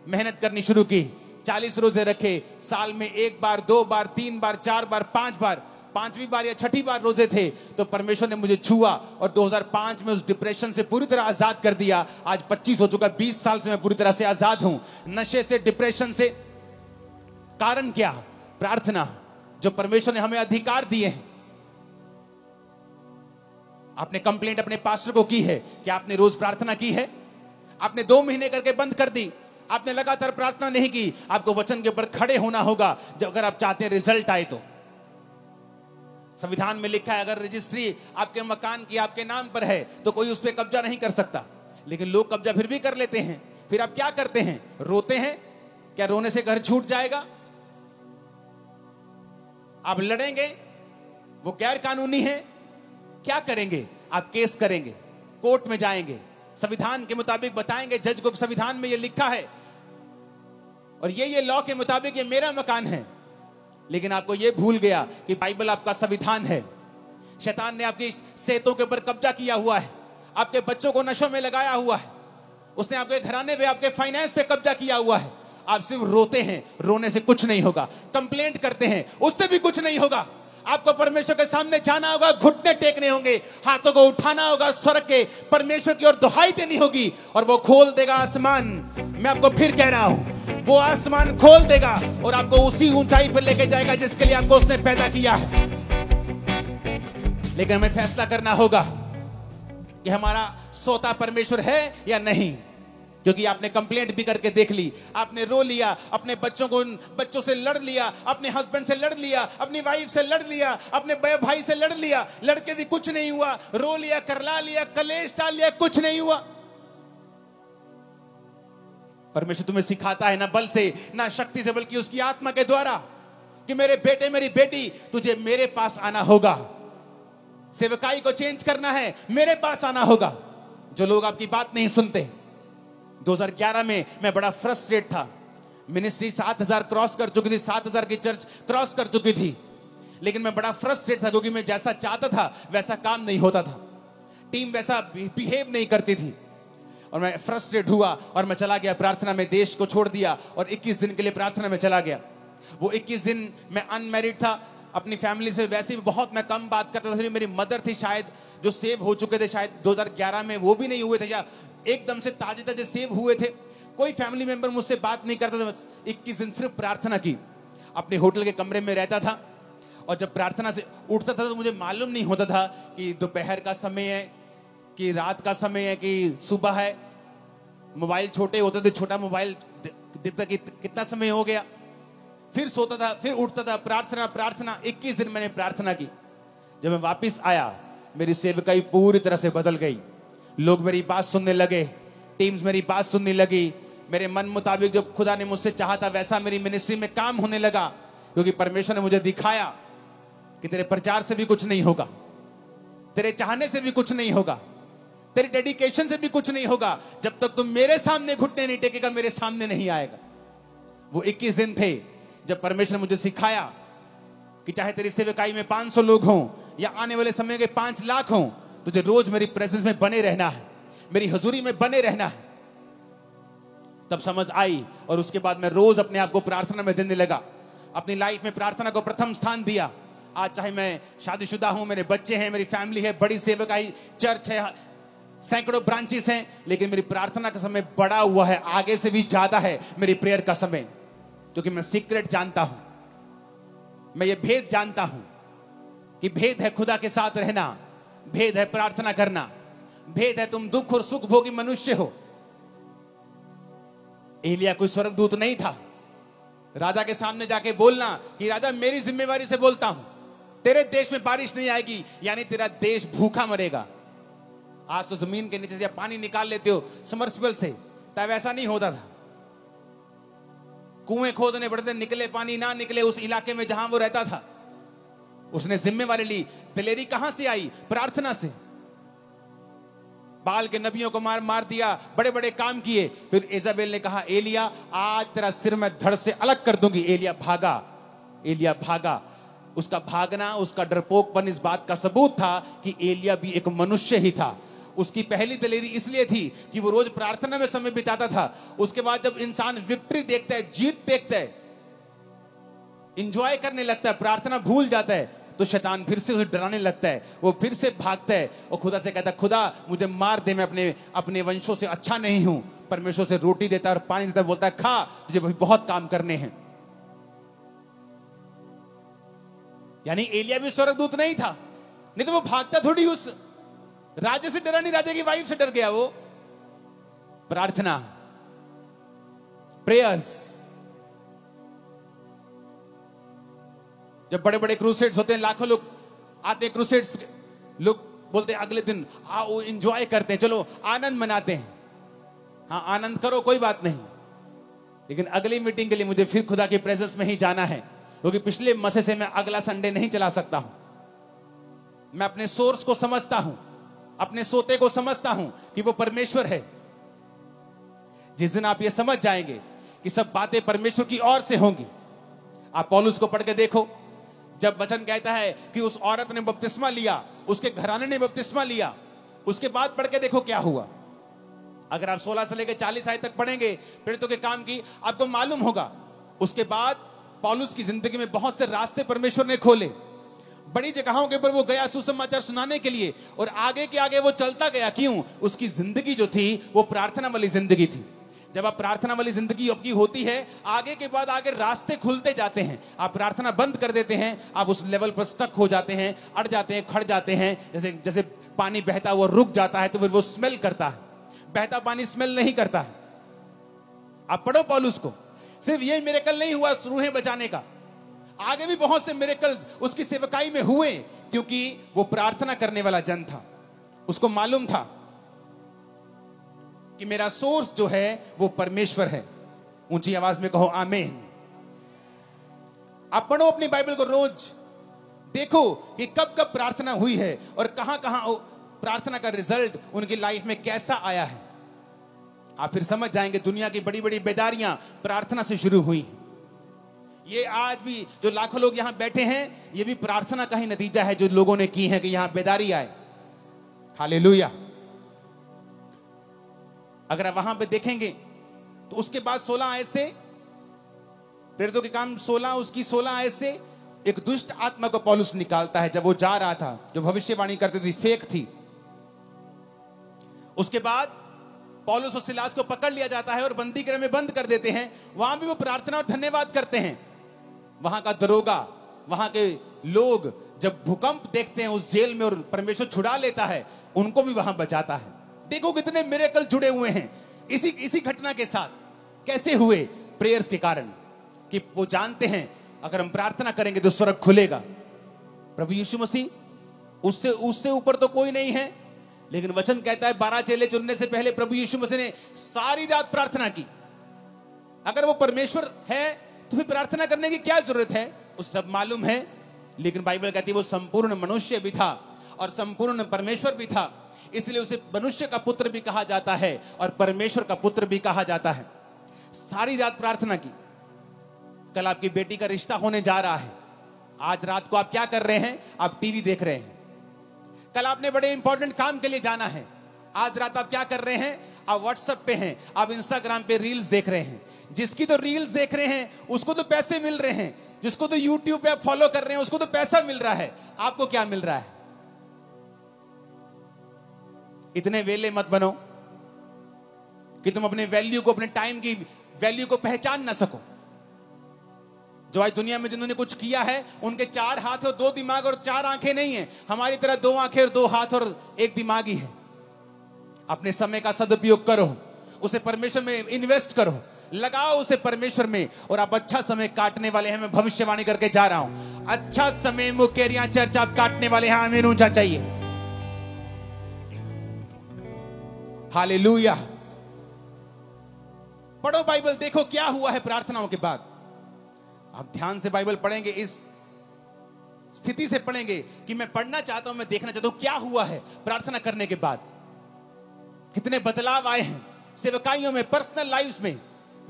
मेहनत करनी शुरू की, 40 रोजे रखे, साल में 1 बार, 2 बार, 3 बार, 4 बार, 5 बार, 5वीं बार या 6ठी बार रोजे थे तो परमेश्वर ने मुझे छुआ और 2005 में उस डिप्रेशन से पूरी तरह आजाद कर दिया। आज 25 हो चुका, 20 साल से मैं पूरी तरह से आजाद हूं, नशे से, डिप्रेशन से। कारण क्या? प्रार्थना, जो परमेश्वर ने हमें अधिकार दिए हैं। आपने कंप्लेंट अपने पास्टर को की है कि आपने रोज प्रार्थना की है? आपने 2 महीने करके बंद कर दी, आपने लगातार प्रार्थना नहीं की। आपको वचन के ऊपर खड़े होना होगा जब अगर आप चाहते हैं रिजल्ट आए तो। संविधान में लिखा है अगर रजिस्ट्री आपके मकान की आपके नाम पर है तो कोई उस पर कब्जा नहीं कर सकता, लेकिन लोग कब्जा फिर भी कर लेते हैं। फिर आप क्या करते हैं? रोते हैं। क्या रोने से घर छूट जाएगा? आप लड़ेंगे, वो गैर कानूनी है। क्या करेंगे? आप केस करेंगे, कोर्ट में जाएंगे, संविधान के मुताबिक बताएंगे जज को संविधान में ये लिखा है और ये लॉ के मुताबिक ये मेरा मकान है। लेकिन आपको ये भूल गया कि बाइबल आपका संविधान है। शैतान ने आपकी सेहतों के ऊपर कब्जा किया हुआ है, आपके बच्चों को नशों में लगाया हुआ है, उसने आपके घराने पे, आपके फाइनेंस पे कब्जा किया हुआ है। आप सिर्फ रोते हैं, रोने से कुछ नहीं होगा। कंप्लेंट करते हैं, उससे भी कुछ नहीं होगा। आपको परमेश्वर के सामने जाना होगा, घुटने टेकने होंगे, हाथों को उठाना होगा, स्वर के परमेश्वर की ओर दुहाई देनी होगी और वो खोल देगा आसमान। मैं आपको फिर कह रहा हूं, वो आसमान खोल देगा और आपको उसी ऊंचाई पर लेके जाएगा जिसके लिए आपको उसने पैदा किया है। लेकिन हमें फैसला करना होगा कि हमारा सोता परमेश्वर है या नहीं। क्योंकि आपने कंप्लेंट भी करके देख ली, आपने रो लिया, अपने बच्चों से लड़ लिया, अपने हस्बैंड से लड़ लिया, अपनी वाइफ से लड़ लिया, अपने भाई से लड़ लिया, लड़के भी कुछ नहीं हुआ, रो लिया, करला लिया, कलेश डाल लिया, कुछ नहीं हुआ। परमेश्वर तुम्हें सिखाता है ना बल से ना शक्ति से, बल्कि उसकी आत्मा के द्वारा कि मेरे बेटे मेरी बेटी तुझे मेरे पास आना होगा। सेवकाई को चेंज करना है, मेरे पास आना होगा। जो लोग आपकी बात नहीं सुनते। 2011 में मैं बड़ा फ्रस्ट्रेट था। मिनिस्ट्री 7000 क्रॉस कर चुकी थी, 7000 की चर्च क्रॉस कर चुकी थी, लेकिन मैं बड़ा फ्रस्ट्रेट था क्योंकि मैं जैसा चाहता था वैसा काम नहीं होता था, टीम वैसा बिहेव नहीं करती थी। और मैं फ्रस्ट्रेट हुआ और मैं चला गया प्रार्थना में, देश को छोड़ दिया और 21 दिन के लिए प्रार्थना में चला गया। वो 21 दिन मैं अनमैरिड था, अपनी फैमिली से वैसे भी बहुत मैं कम बात करता था। मेरी मदर थी शायद जो सेव हो चुके थे, शायद 2011 में वो भी नहीं हुए थे या एकदम से ताजे ताजे सेव हुए थे। कोई फैमिली मेंबर मुझसे बात नहीं करता था। बस 21 दिन सिर्फ प्रार्थना की। अपने होटल के कमरे में रहता था और जब प्रार्थना से उठता था तो मुझे मालूम नहीं होता था कि दोपहर का समय है कि रात का समय है कि सुबह है। मोबाइल छोटे होते थे, छोटा मोबाइल देखता कि कितना समय हो गया। फिर सोता था, फिर उठता था, प्रार्थना प्रार्थना। 21 दिन मैंने प्रार्थना की। जब मैं वापस आया मेरी सेवकाई पूरी तरह से बदल गई। लोग मेरी बात सुनने लगे, टीम्स मेरी बात सुनने लगी। मेरे मन मुताबिक जो खुदा ने मुझसे चाहा था वैसा मेरी मिनिस्ट्री में काम होने लगा, क्योंकि परमेश्वर ने मुझे दिखाया कि तेरे प्रचार से भी कुछ नहीं होगा, तेरे चाहने से भी कुछ नहीं होगा, तेरे डेडिकेशन से भी कुछ नहीं होगा। जब तक तुम मेरे सामने घुटने नहीं टेकेगा, मेरे सामने नहीं आएगा। वो 21 दिन थे जब परमेश्वर ने मुझे सिखाया कि चाहे तेरी सेवकाई में 500 लोग हों या आने वाले समय के 5 लाख हों, तुझे रोज मेरी प्रेजेंस में बने रहना है, मेरी हजूरी में बने रहना है। तब समझ आई और उसके बाद मैं रोज अपने आप को प्रार्थना में देने लगा। अपनी लाइफ में प्रार्थना को प्रथम स्थान दिया। आज चाहे मैं शादीशुदा हूं, मेरे बच्चे हैं, मेरी फैमिली है, बड़ी सेवकाई चर्च है, सैकड़ों ब्रांचेस हैं, लेकिन मेरी प्रार्थना का समय बड़ा हुआ है, आगे से भी ज्यादा है मेरी प्रेयर का समय। क्योंकि मैं सीक्रेट जानता हूं, मैं ये भेद जानता हूं कि भेद है खुदा के साथ रहना, भेद है प्रार्थना करना, भेद है तुम दुख और सुख भोगी मनुष्य हो। एलिया कोई स्वर्गदूत नहीं था। राजा के सामने जाके बोलना कि राजा मेरी जिम्मेवारी से बोलता हूं, तेरे देश में बारिश नहीं आएगी, यानी तेरा देश भूखा मरेगा। आज तो जमीन के नीचे से पानी निकाल लेते हो समर्सिबल से, तब ऐसा नहीं होता था। कुएं खोदने पड़ते, निकले पानी ना निकले उस इलाके में जहां वो रहता था। उसने जिम्मेवारी ली। दिलेरी कहां से आई? प्रार्थना से। बाल के नबियों को मार दिया, बड़े बड़े काम किए। फिर इजाबेल ने कहा एलिया आज तेरा सिर मैं धड़ से अलग कर दूंगी। एलिया भागा, एलिया भागा। उसका भागना, उसका डरपोकपन इस बात का सबूत था कि एलिया भी एक मनुष्य ही था। उसकी पहली दलेरी इसलिए थी कि वो रोज प्रार्थना में समय बिताता था। उसके बाद जब इंसान विक्ट्री देखता है, जीत देखता है, इंजॉय करने लगता है, प्रार्थना भूल जाता है, तो शैतान फिर से उसे डराने लगता है। वो फिर से भागता है और खुदा से कहता है खुदा मुझे मार दे, मैं अपने वंशों से अच्छा नहीं हूं। परमेश्वर से रोटी देता है और पानी देता है, बोलता है खा, तुझे बहुत काम करने हैं। यानी एलिया भी स्वर्गदूत नहीं था, नहीं तो वो भागता थोड़ी। उस राजा से डरा नहीं, राजा की वाइफ से डर गया वो। प्रार्थना, प्रेयर्स। जब बड़े बड़े क्रूसेड्स होते हैं, लाखों लोग आते हैं क्रूसेड्स, लोग बोलते हैं अगले दिन आओ एंजॉय करते हैं, चलो आनंद मनाते हैं। हाँ आनंद करो, कोई बात नहीं, लेकिन अगली मीटिंग के लिए मुझे फिर खुदा की प्रेजेंस में ही जाना है, क्योंकि पिछले मसे से मैं अगला संडे नहीं चला सकता हूं। मैं अपने सोर्स को समझता हूं, अपने सोते को समझता हूं कि वो परमेश्वर है। जिस दिन आप ये समझ जाएंगे कि सब बातें परमेश्वर की ओर से होंगी। आप पौलुस को पढ़ के देखो, जब वचन कहता है कि उस औरत ने बपतिस्मा लिया, उसके घराने ने बपतिस्मा लिया, उसके बाद पढ़ के देखो क्या हुआ। अगर आप 16 से लेकर 40 आयत तक पढ़ेंगे प्रेरितों के काम की, आपको मालूम होगा उसके बाद पौलुस की जिंदगी में बहुत से रास्ते परमेश्वर ने खोले। बड़ी जगहों के ऊपर वो गया सुसमाचार सुनाने के लिए, और आगे के आगे वो चलता गया। क्यों? उसकी जिंदगी जो थी वो प्रार्थना वाली जिंदगी थी। जब आप प्रार्थना वाली जिंदगी आपकी होती है, आगे के बाद आगे रास्ते खुलते जाते हैं। आप प्रार्थना बंद कर देते हैं, आप उस लेवल पर स्टक हो जाते हैं, अड़ जाते हैं, खड़ जाते हैं। जैसे जैसे पानी बहता हुआ रुक जाता है तो फिर वो स्मेल करता है, बहता पानी स्मेल नहीं करता है। आप पढ़ो पौलुस को, सिर्फ ये मिरेकल नहीं हुआ रूहें बचाने का, आगे भी बहुत से मिरेकल्स उसकी सेवकाई में हुए, क्योंकि वो प्रार्थना करने वाला जन था। उसको मालूम था कि मेरा सोर्स जो है वो परमेश्वर है। ऊंची आवाज में कहो आमीन। आप पढ़ो अपनी बाइबल को, रोज देखो कि कब कब प्रार्थना हुई है और कहां कहां प्रार्थना का रिजल्ट उनकी लाइफ में कैसा आया है। आप फिर समझ जाएंगे दुनिया की बड़ी बड़ी बेदारियां प्रार्थना से शुरू हुई। ये आज भी जो लाखों लोग यहां बैठे हैं, ये भी प्रार्थना का ही नतीजा है जो लोगों ने की है कि यहां बेदारी आए। हालेलुया। अगर आप वहां पे देखेंगे तो उसके बाद 16 आयत से, प्रेरितों के काम 16 उसकी 16 आयत से एक दुष्ट आत्मा को पौलुस निकालता है। जब वो जा रहा था, जो भविष्यवाणी करती थी फेक थी। उसके बाद पौलुस और सिलास को पकड़ लिया जाता है और बंदी गृह में बंद कर देते हैं। वहां भी वो प्रार्थना और धन्यवाद करते हैं। वहां का दरोगा, वहां के लोग जब भूकंप देखते हैं उस जेल में और परमेश्वर छुड़ा लेता है, उनको भी वहां बचाता है। देखो कितने मिरेकल जुड़े हुए हैं इसी घटना के साथ। कैसे हुए? प्रेयर्स के कारण, कि वो जानते हैं अगर हम प्रार्थना करेंगे तो स्वर्ग खुलेगा। प्रभु यीशु मसीह उससे ऊपर तो कोई नहीं है, लेकिन वचन कहता है 12 चेले चुनने से पहले प्रभु यीशु मसीह ने सारी रात प्रार्थना की। अगर वो परमेश्वर है तो फिर प्रार्थना करने की क्या जरूरत है? उसे सब मालूम है। लेकिन बाइबल कहती है वो संपूर्ण मनुष्य भी था और संपूर्ण परमेश्वर भी था, इसलिए उसे मनुष्य का पुत्र भी कहा जाता है और परमेश्वर का पुत्र भी कहा जाता है। सारी रात प्रार्थना की। कल आपकी बेटी का रिश्ता होने जा रहा है। आज रात को आप क्या कर रहे हैं? आप टीवी देख रहे हैं। कल आपने बड़े इंपॉर्टेंट काम के लिए जाना है। आज रात आप क्या कर रहे हैं? आप व्हाट्सएप पे हैं, आप इंस्टाग्राम पे रील्स देख रहे हैं। जिसकी तो रील्स देख रहे हैं उसको तो पैसे मिल रहे हैं, जिसको तो यूट्यूब पे आप फॉलो कर रहे हैं उसको तो पैसा मिल रहा है। आपको क्या मिल रहा है? इतने वेले मत बनो कि तुम अपने वैल्यू को, अपने टाइम की वैल्यू को पहचान ना सको। जो आज दुनिया में जिन्होंने कुछ किया है, उनके 4 हाथ और 2 दिमाग और 4 आंखें नहीं है। हमारी तरह 2 आंखें और 2 हाथ और 1 दिमाग ही है। अपने समय का सदुपयोग करो, उसे परमेश्वर में इन्वेस्ट करो, लगाओ उसे परमेश्वर में, और आप अच्छा समय काटने वाले हैं। मैं भविष्यवाणी करके जा रहा हूं, अच्छा समय मुकेरिया चर्च आप काटने वाले हैं। आमीन ऊंचा चाहिए। हालेलुया। पढ़ो बाइबल, देखो क्या हुआ है प्रार्थनाओं के बाद। आप ध्यान से बाइबल पढ़ेंगे, इस स्थिति से पढ़ेंगे कि मैं पढ़ना चाहता हूं, मैं देखना चाहता हूं क्या हुआ है प्रार्थना करने के बाद। कितने बदलाव आए हैं सेवकाइयों में, पर्सनल लाइफ में,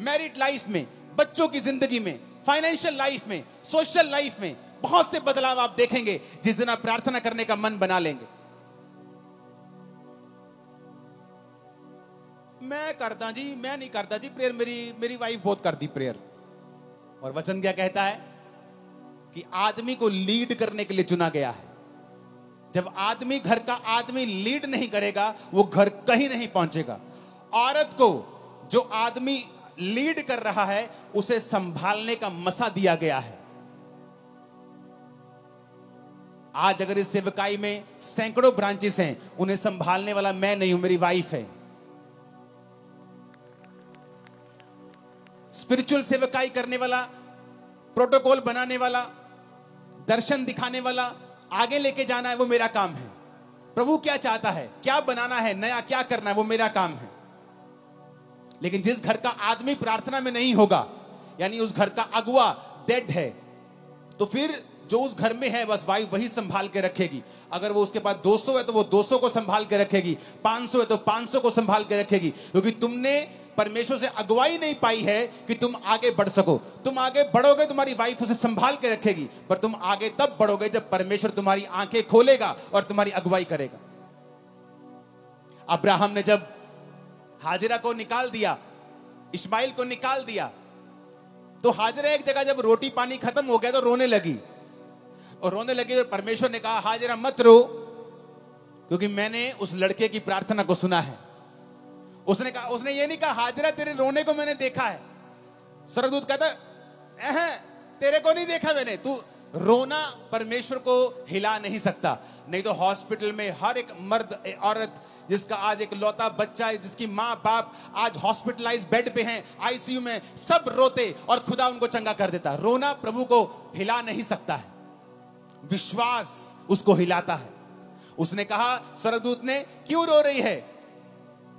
मैरिड लाइफ में, बच्चों की जिंदगी में, फाइनेंशियल लाइफ में, सोशल लाइफ में। बहुत से बदलाव आप देखेंगे जिस दिन आप प्रार्थना करने का मन बना लेंगे। मैं करता जी, मैं नहीं करता जी प्रेयर, मेरी वाइफ बहुत करती प्रेयर। और वचन क्या कहता है कि आदमी को लीड करने के लिए चुना गया है। जब आदमी, घर का आदमी लीड नहीं करेगा, वो घर कहीं नहीं पहुंचेगा। औरत को जो आदमी लीड कर रहा है उसे संभालने का मसा दिया गया है। आज अगर इस सेवकाई में सैकड़ों ब्रांचेस हैं, उन्हें संभालने वाला मैं नहीं हूं, मेरी वाइफ है। स्पिरिचुअल सेवकाई करने वाला, प्रोटोकॉल बनाने वाला, दर्शन दिखाने वाला, आगे लेके जाना है, वो मेरा काम है। प्रभु क्या चाहता है, क्या बनाना है, नया क्या करना है, वो मेरा काम है। लेकिन जिस घर का आदमी प्रार्थना में नहीं होगा, यानी उस घर का अगुआ डेड है, तो फिर जो उस घर में है बस वाइफ वही संभाल के रखेगी। अगर वो उसके पास 200 है तो वो 200 को संभाल के रखेगी, 500 है तो 500 को संभाल के रखेगी। क्योंकि तुमने परमेश्वर से अगुवाई नहीं पाई है कि तुम आगे बढ़ सको। तुम आगे बढ़ोगे, तुम्हारी वाइफ उसे संभाल के रखेगी, पर तुम आगे तब बढ़ोगे जब परमेश्वर तुम्हारी आंखें खोलेगा और तुम्हारी अगुवाई करेगा। अब्राहम ने जब हाजिरा को निकाल दिया, इस्माइल को निकाल दिया, तो हाजिरा एक जगह जब रोटी पानी खत्म हो गया तो रोने लगी। और रोने लगी तो परमेश्वर ने कहा, हाजिरा मत रो, क्योंकि मैंने उस लड़के की प्रार्थना को सुना है। उसने ये नहीं कहा हाजिरा तेरे रोने को मैंने देखा है। स्वर्गदूत कहता तेरे को नहीं देखा मैंने, तू रोना परमेश्वर को हिला नहीं सकता। नहीं तो हॉस्पिटल में हर एक मर्द औरत जिसका आज एक लौता बच्चा है, जिसकी माँ बाप आज हॉस्पिटलाइज बेड पे हैं, आईसीयू में, सब रोते और खुदा उनको चंगा कर देता। रोना प्रभु को हिला नहीं सकता है, विश्वास उसको हिलाता है। उसने कहा स्वर्गदूत ने, क्यों रो रही है?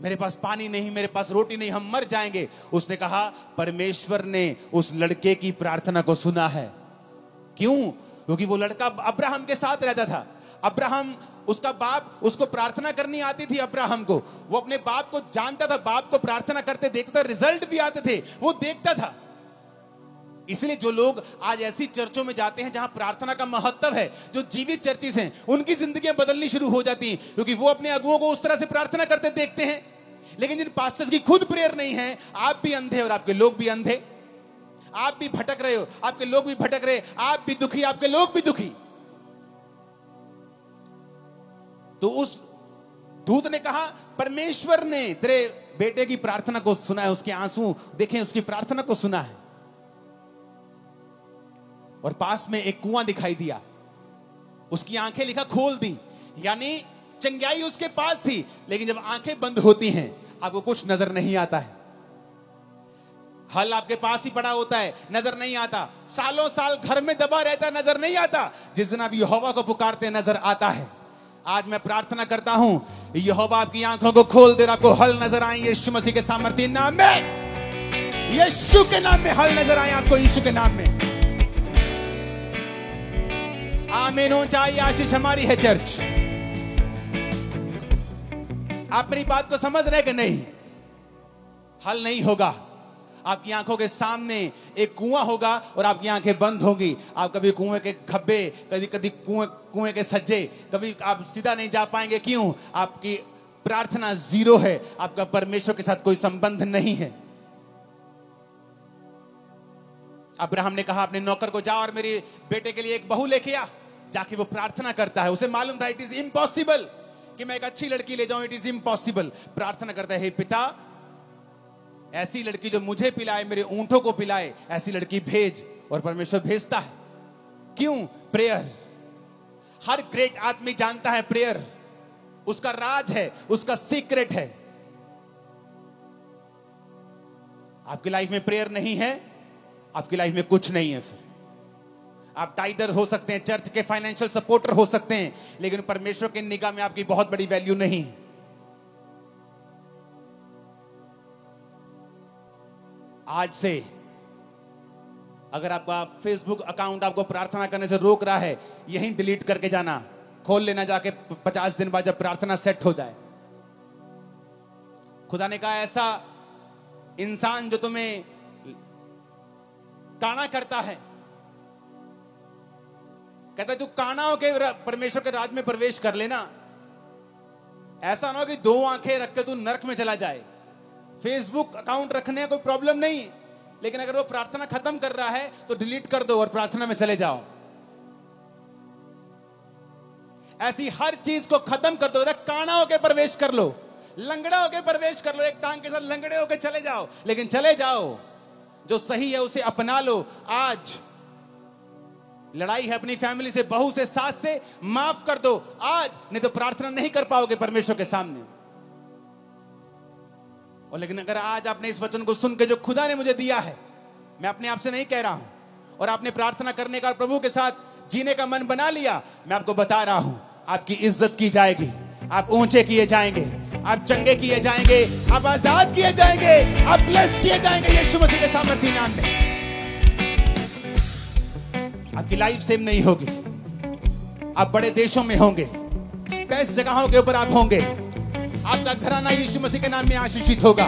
मेरे पास पानी नहीं, मेरे पास रोटी नहीं, हम मर जाएंगे। उसने कहा परमेश्वर ने उस लड़के की प्रार्थना को सुना है। क्यों? क्योंकि वो लड़का अब्राहम के साथ रहता था। अब्राहम, उसका बाप, उसको प्रार्थना करनी आती थी अब्राहम को। वो अपने बाप को जानता था, बाप को प्रार्थना करते देखता था, रिजल्ट भी आते थे, वो देखता था। इसलिए जो लोग आज ऐसी चर्चों में जाते हैं जहां प्रार्थना का महत्व है, जो जीवित चर्चिस हैं, उनकी जिंदगियां बदलनी शुरू हो जाती हैं, क्योंकि वो अपने अगुओं को उस तरह से प्रार्थना करते देखते हैं। लेकिन जिन पास्टर्स की खुद प्रेयर नहीं है, आप भी अंधे और आपके लोग भी अंधे, आप भी भटक रहे हो, आपके लोग भी भटक रहे, आप भी दुखी, आपके लोग भी दुखी। तो उस दूत ने कहा परमेश्वर ने तेरे बेटे की प्रार्थना को सुना है, उसके आंसू देखें, उसकी प्रार्थना को सुना है। और पास में एक कुआं दिखाई दिया, उसकी आंखें लिखा खोल दी, यानी चंगाई उसके पास थी। लेकिन जब आंखें बंद होती हैं आपको कुछ नजर नहीं आता है। हल आपके पास ही पड़ा होता है, नजर नहीं आता। सालों साल घर में दबा रहता है, नजर नहीं आता। जिस दिन आप यहोवा को पुकारते नजर आता है। आज मैं प्रार्थना करता हूं, यहोवा आपकी आंखों को खोल दे और आपको हल नजर आए यीशु मसीह के सामर्थ्य नाम में। यीशु के नाम में हल नजर आए आपको, यीशु के नाम में। आमीन हो चाहिए, आशीष हमारी है चर्च। आप मेरी बात को समझ रहे कि नहीं? हल नहीं होगा। आपकी आंखों के सामने एक कुआं होगा और आपकी आंखें बंद होंगी। आप कभी कुएं के खब्बे, कभी कभी कुएं के सज्जे, कभी आप सीधा नहीं जा पाएंगे। क्यों? आपकी प्रार्थना जीरो है, आपका परमेश्वर के साथ कोई संबंध नहीं है। अब्राहम ने कहा अपने नौकर को, जा और मेरे बेटे के लिए एक बहू लेके आ। जाके वो प्रार्थना करता है। उसे मालूम था इट इज इम्पॉसिबल कि मैं एक अच्छी लड़की ले जाऊं, इट इज इम्पॉसिबल। प्रार्थना करता है, हे पिता, ऐसी लड़की जो मुझे पिलाए, मेरे ऊंटों को पिलाए, ऐसी लड़की भेज। और परमेश्वर भेजता है। क्यों? प्रेयर। हर ग्रेट आदमी जानता है प्रेयर उसका राज है, उसका सीक्रेट है। आपकी लाइफ में प्रेयर नहीं है, आपकी लाइफ में कुछ नहीं है। फिर आप टाइडर हो सकते हैं, चर्च के फाइनेंशियल सपोर्टर हो सकते हैं, लेकिन परमेश्वर की निगाह में आपकी बहुत बड़ी वैल्यू नहीं है। आज से अगर आपका फेसबुक अकाउंट आपको प्रार्थना करने से रोक रहा है, यहीं डिलीट करके जाना, खोल लेना जाके 50 दिन बाद जब प्रार्थना सेट हो जाए। खुदा ने कहा ऐसा इंसान जो तुम्हें काना करता है, कहता है तू काना होके परमेश्वर के राज में प्रवेश कर लेना। ऐसा ना हो कि 2 आंखें रख के तू नरक में चला जाए। फेसबुक अकाउंट रखने का कोई प्रॉब्लम नहीं, लेकिन अगर वो प्रार्थना खत्म कर रहा है तो डिलीट कर दो और प्रार्थना में चले जाओ। ऐसी हर चीज को खत्म कर दो। काना होके प्रवेश कर लो, लंगड़ा होके प्रवेश कर लो, एक टांग के साथ लंगड़े होके चले जाओ, लेकिन चले जाओ। जो सही है उसे अपना लो। आज लड़ाई है अपनी फैमिली से, बहू से, सास से, माफ कर दो आज, नहीं तो प्रार्थना नहीं कर पाओगे परमेश्वर के सामने। और लेकिन अगर आज आपने इस वचन को सुन के जो खुदा ने मुझे दिया है, मैं अपने आप से नहीं कह रहा हूं, और आपने प्रार्थना करने का, प्रभु के साथ जीने का मन बना लिया, मैं आपको बता रहा हूं, आपकी इज्जत की जाएगी, आप ऊंचे किए जाएंगे, आप चंगे किए जाएंगे, आप आजाद किए जाएंगे, आप ब्लेस किए जाएंगे यीशु मसीह के सामर्थ्य नाम में। आपकी लाइफ सेम नहीं होगी। आप बड़े देशों में होंगे, बेस्ट जगहों के ऊपर आप होंगे। आपका घराना यीशु मसीह के नाम में आशीषित होगा।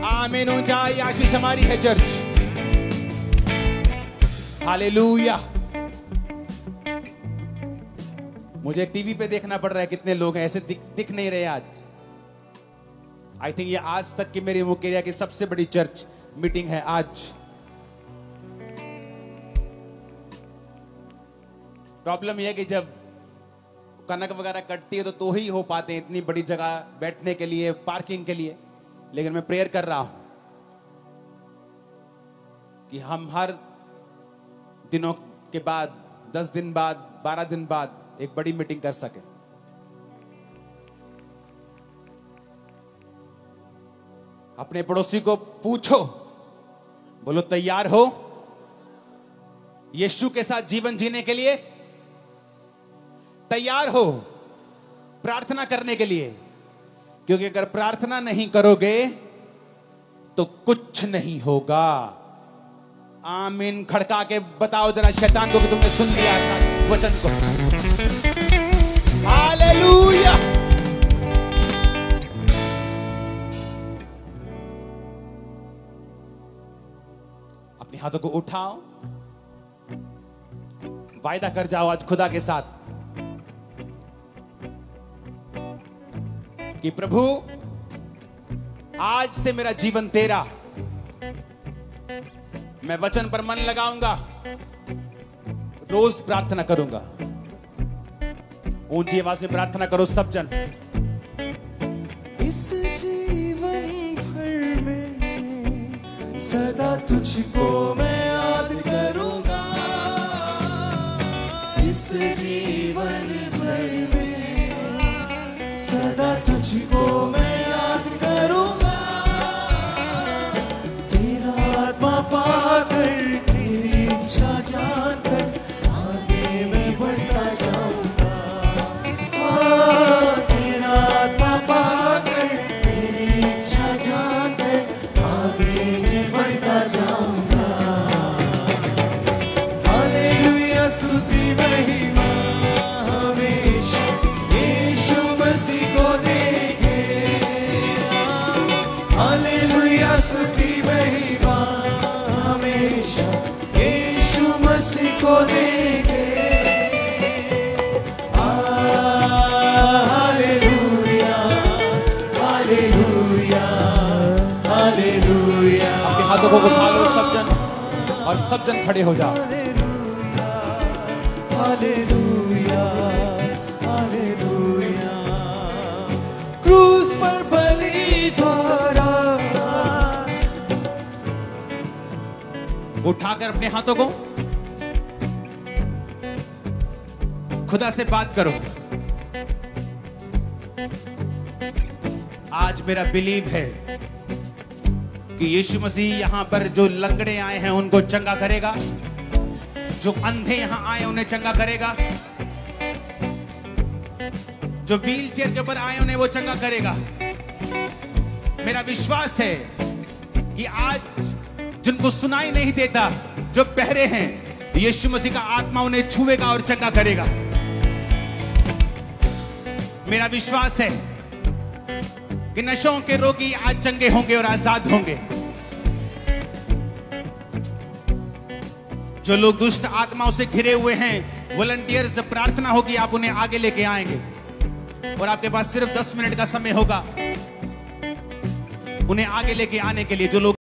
आमीन हो जाए, आशीष हमारी है चर्च। हालेलुया। मुझे टीवी पे देखना पड़ रहा है, कितने लोग हैं ऐसे दिख नहीं रहे आज। आई थिंक ये आज तक की मेरी मुकेरिया की सबसे बड़ी चर्च मीटिंग है आज। प्रॉब्लम यह है कि जब कनक वगैरह कटती है तो ही हो पाते हैं इतनी बड़ी जगह बैठने के लिए, पार्किंग के लिए। लेकिन मैं प्रेयर कर रहा हूं कि हम हर दिनों के बाद, 10 दिन बाद, 12 दिन बाद एक बड़ी मीटिंग कर सके। अपने पड़ोसी को पूछो, बोलो तैयार हो यीशु के साथ जीवन जीने के लिए? तैयार हो प्रार्थना करने के लिए? क्योंकि अगर प्रार्थना नहीं करोगे तो कुछ नहीं होगा। आमीन खड़का के बताओ जरा शैतान को कि तुमने सुन लिया वचन को। हालेलुया। अपने हाथों को उठाओ, वायदा कर जाओ आज खुदा के साथ कि प्रभु आज से मेरा जीवन तेरा, मैं वचन पर मन लगाऊंगा, रोज प्रार्थना करूंगा। ऊंची आवाज में प्रार्थना करो सब जन। इस जीवन भर में सदा तुझको मैं याद करूंगा। इस जीवन भर में सदा तुझको मैं याद करूंगा। तेरा आत्मा पाकर, तेरी इच्छा जानकर आगे मैं बढ़ता जाऊंगा। तेरा आत्मा पाकर, तेरी इच्छा जानकर आगे मैं बढ़ता जाऊंगा। हालेलुया स्तुति महिमा हमेशा यीशु मसीह को देंगे। हालेलुया स्तुति महिमा हमेशा यीशु मसीह को देंगे। Hallelujah hallelujah hallelujah. अपने हाथों को उठा लो सब जन और सब जन खड़े हो जाओ। Hallelujah hallelujah. क्रूस पर बलि द्वारा उठाकर अपने हाथों को खुदा से बात करो। आज मेरा बिलीव है कि यीशु मसीह यहां पर जो लंगड़े आए हैं उनको चंगा करेगा, जो अंधे यहां आए उन्हें चंगा करेगा, जो व्हील चेयर के ऊपर आए उन्हें वो चंगा करेगा। मेरा विश्वास है कि आज जिनको सुनाई नहीं देता, जो बहरे हैं, यीशु मसीह का आत्मा उन्हें छुएगा और चंगा करेगा। मेरा विश्वास है कि नशों के रोगी आज चंगे होंगे और आजाद होंगे। जो लोग दुष्ट आत्माओं से घिरे हुए हैं, वॉलंटियर्स प्रार्थना होगी, आप उन्हें आगे लेके आएंगे और आपके पास सिर्फ 10 मिनट का समय होगा उन्हें आगे लेके आने के लिए। जो लोग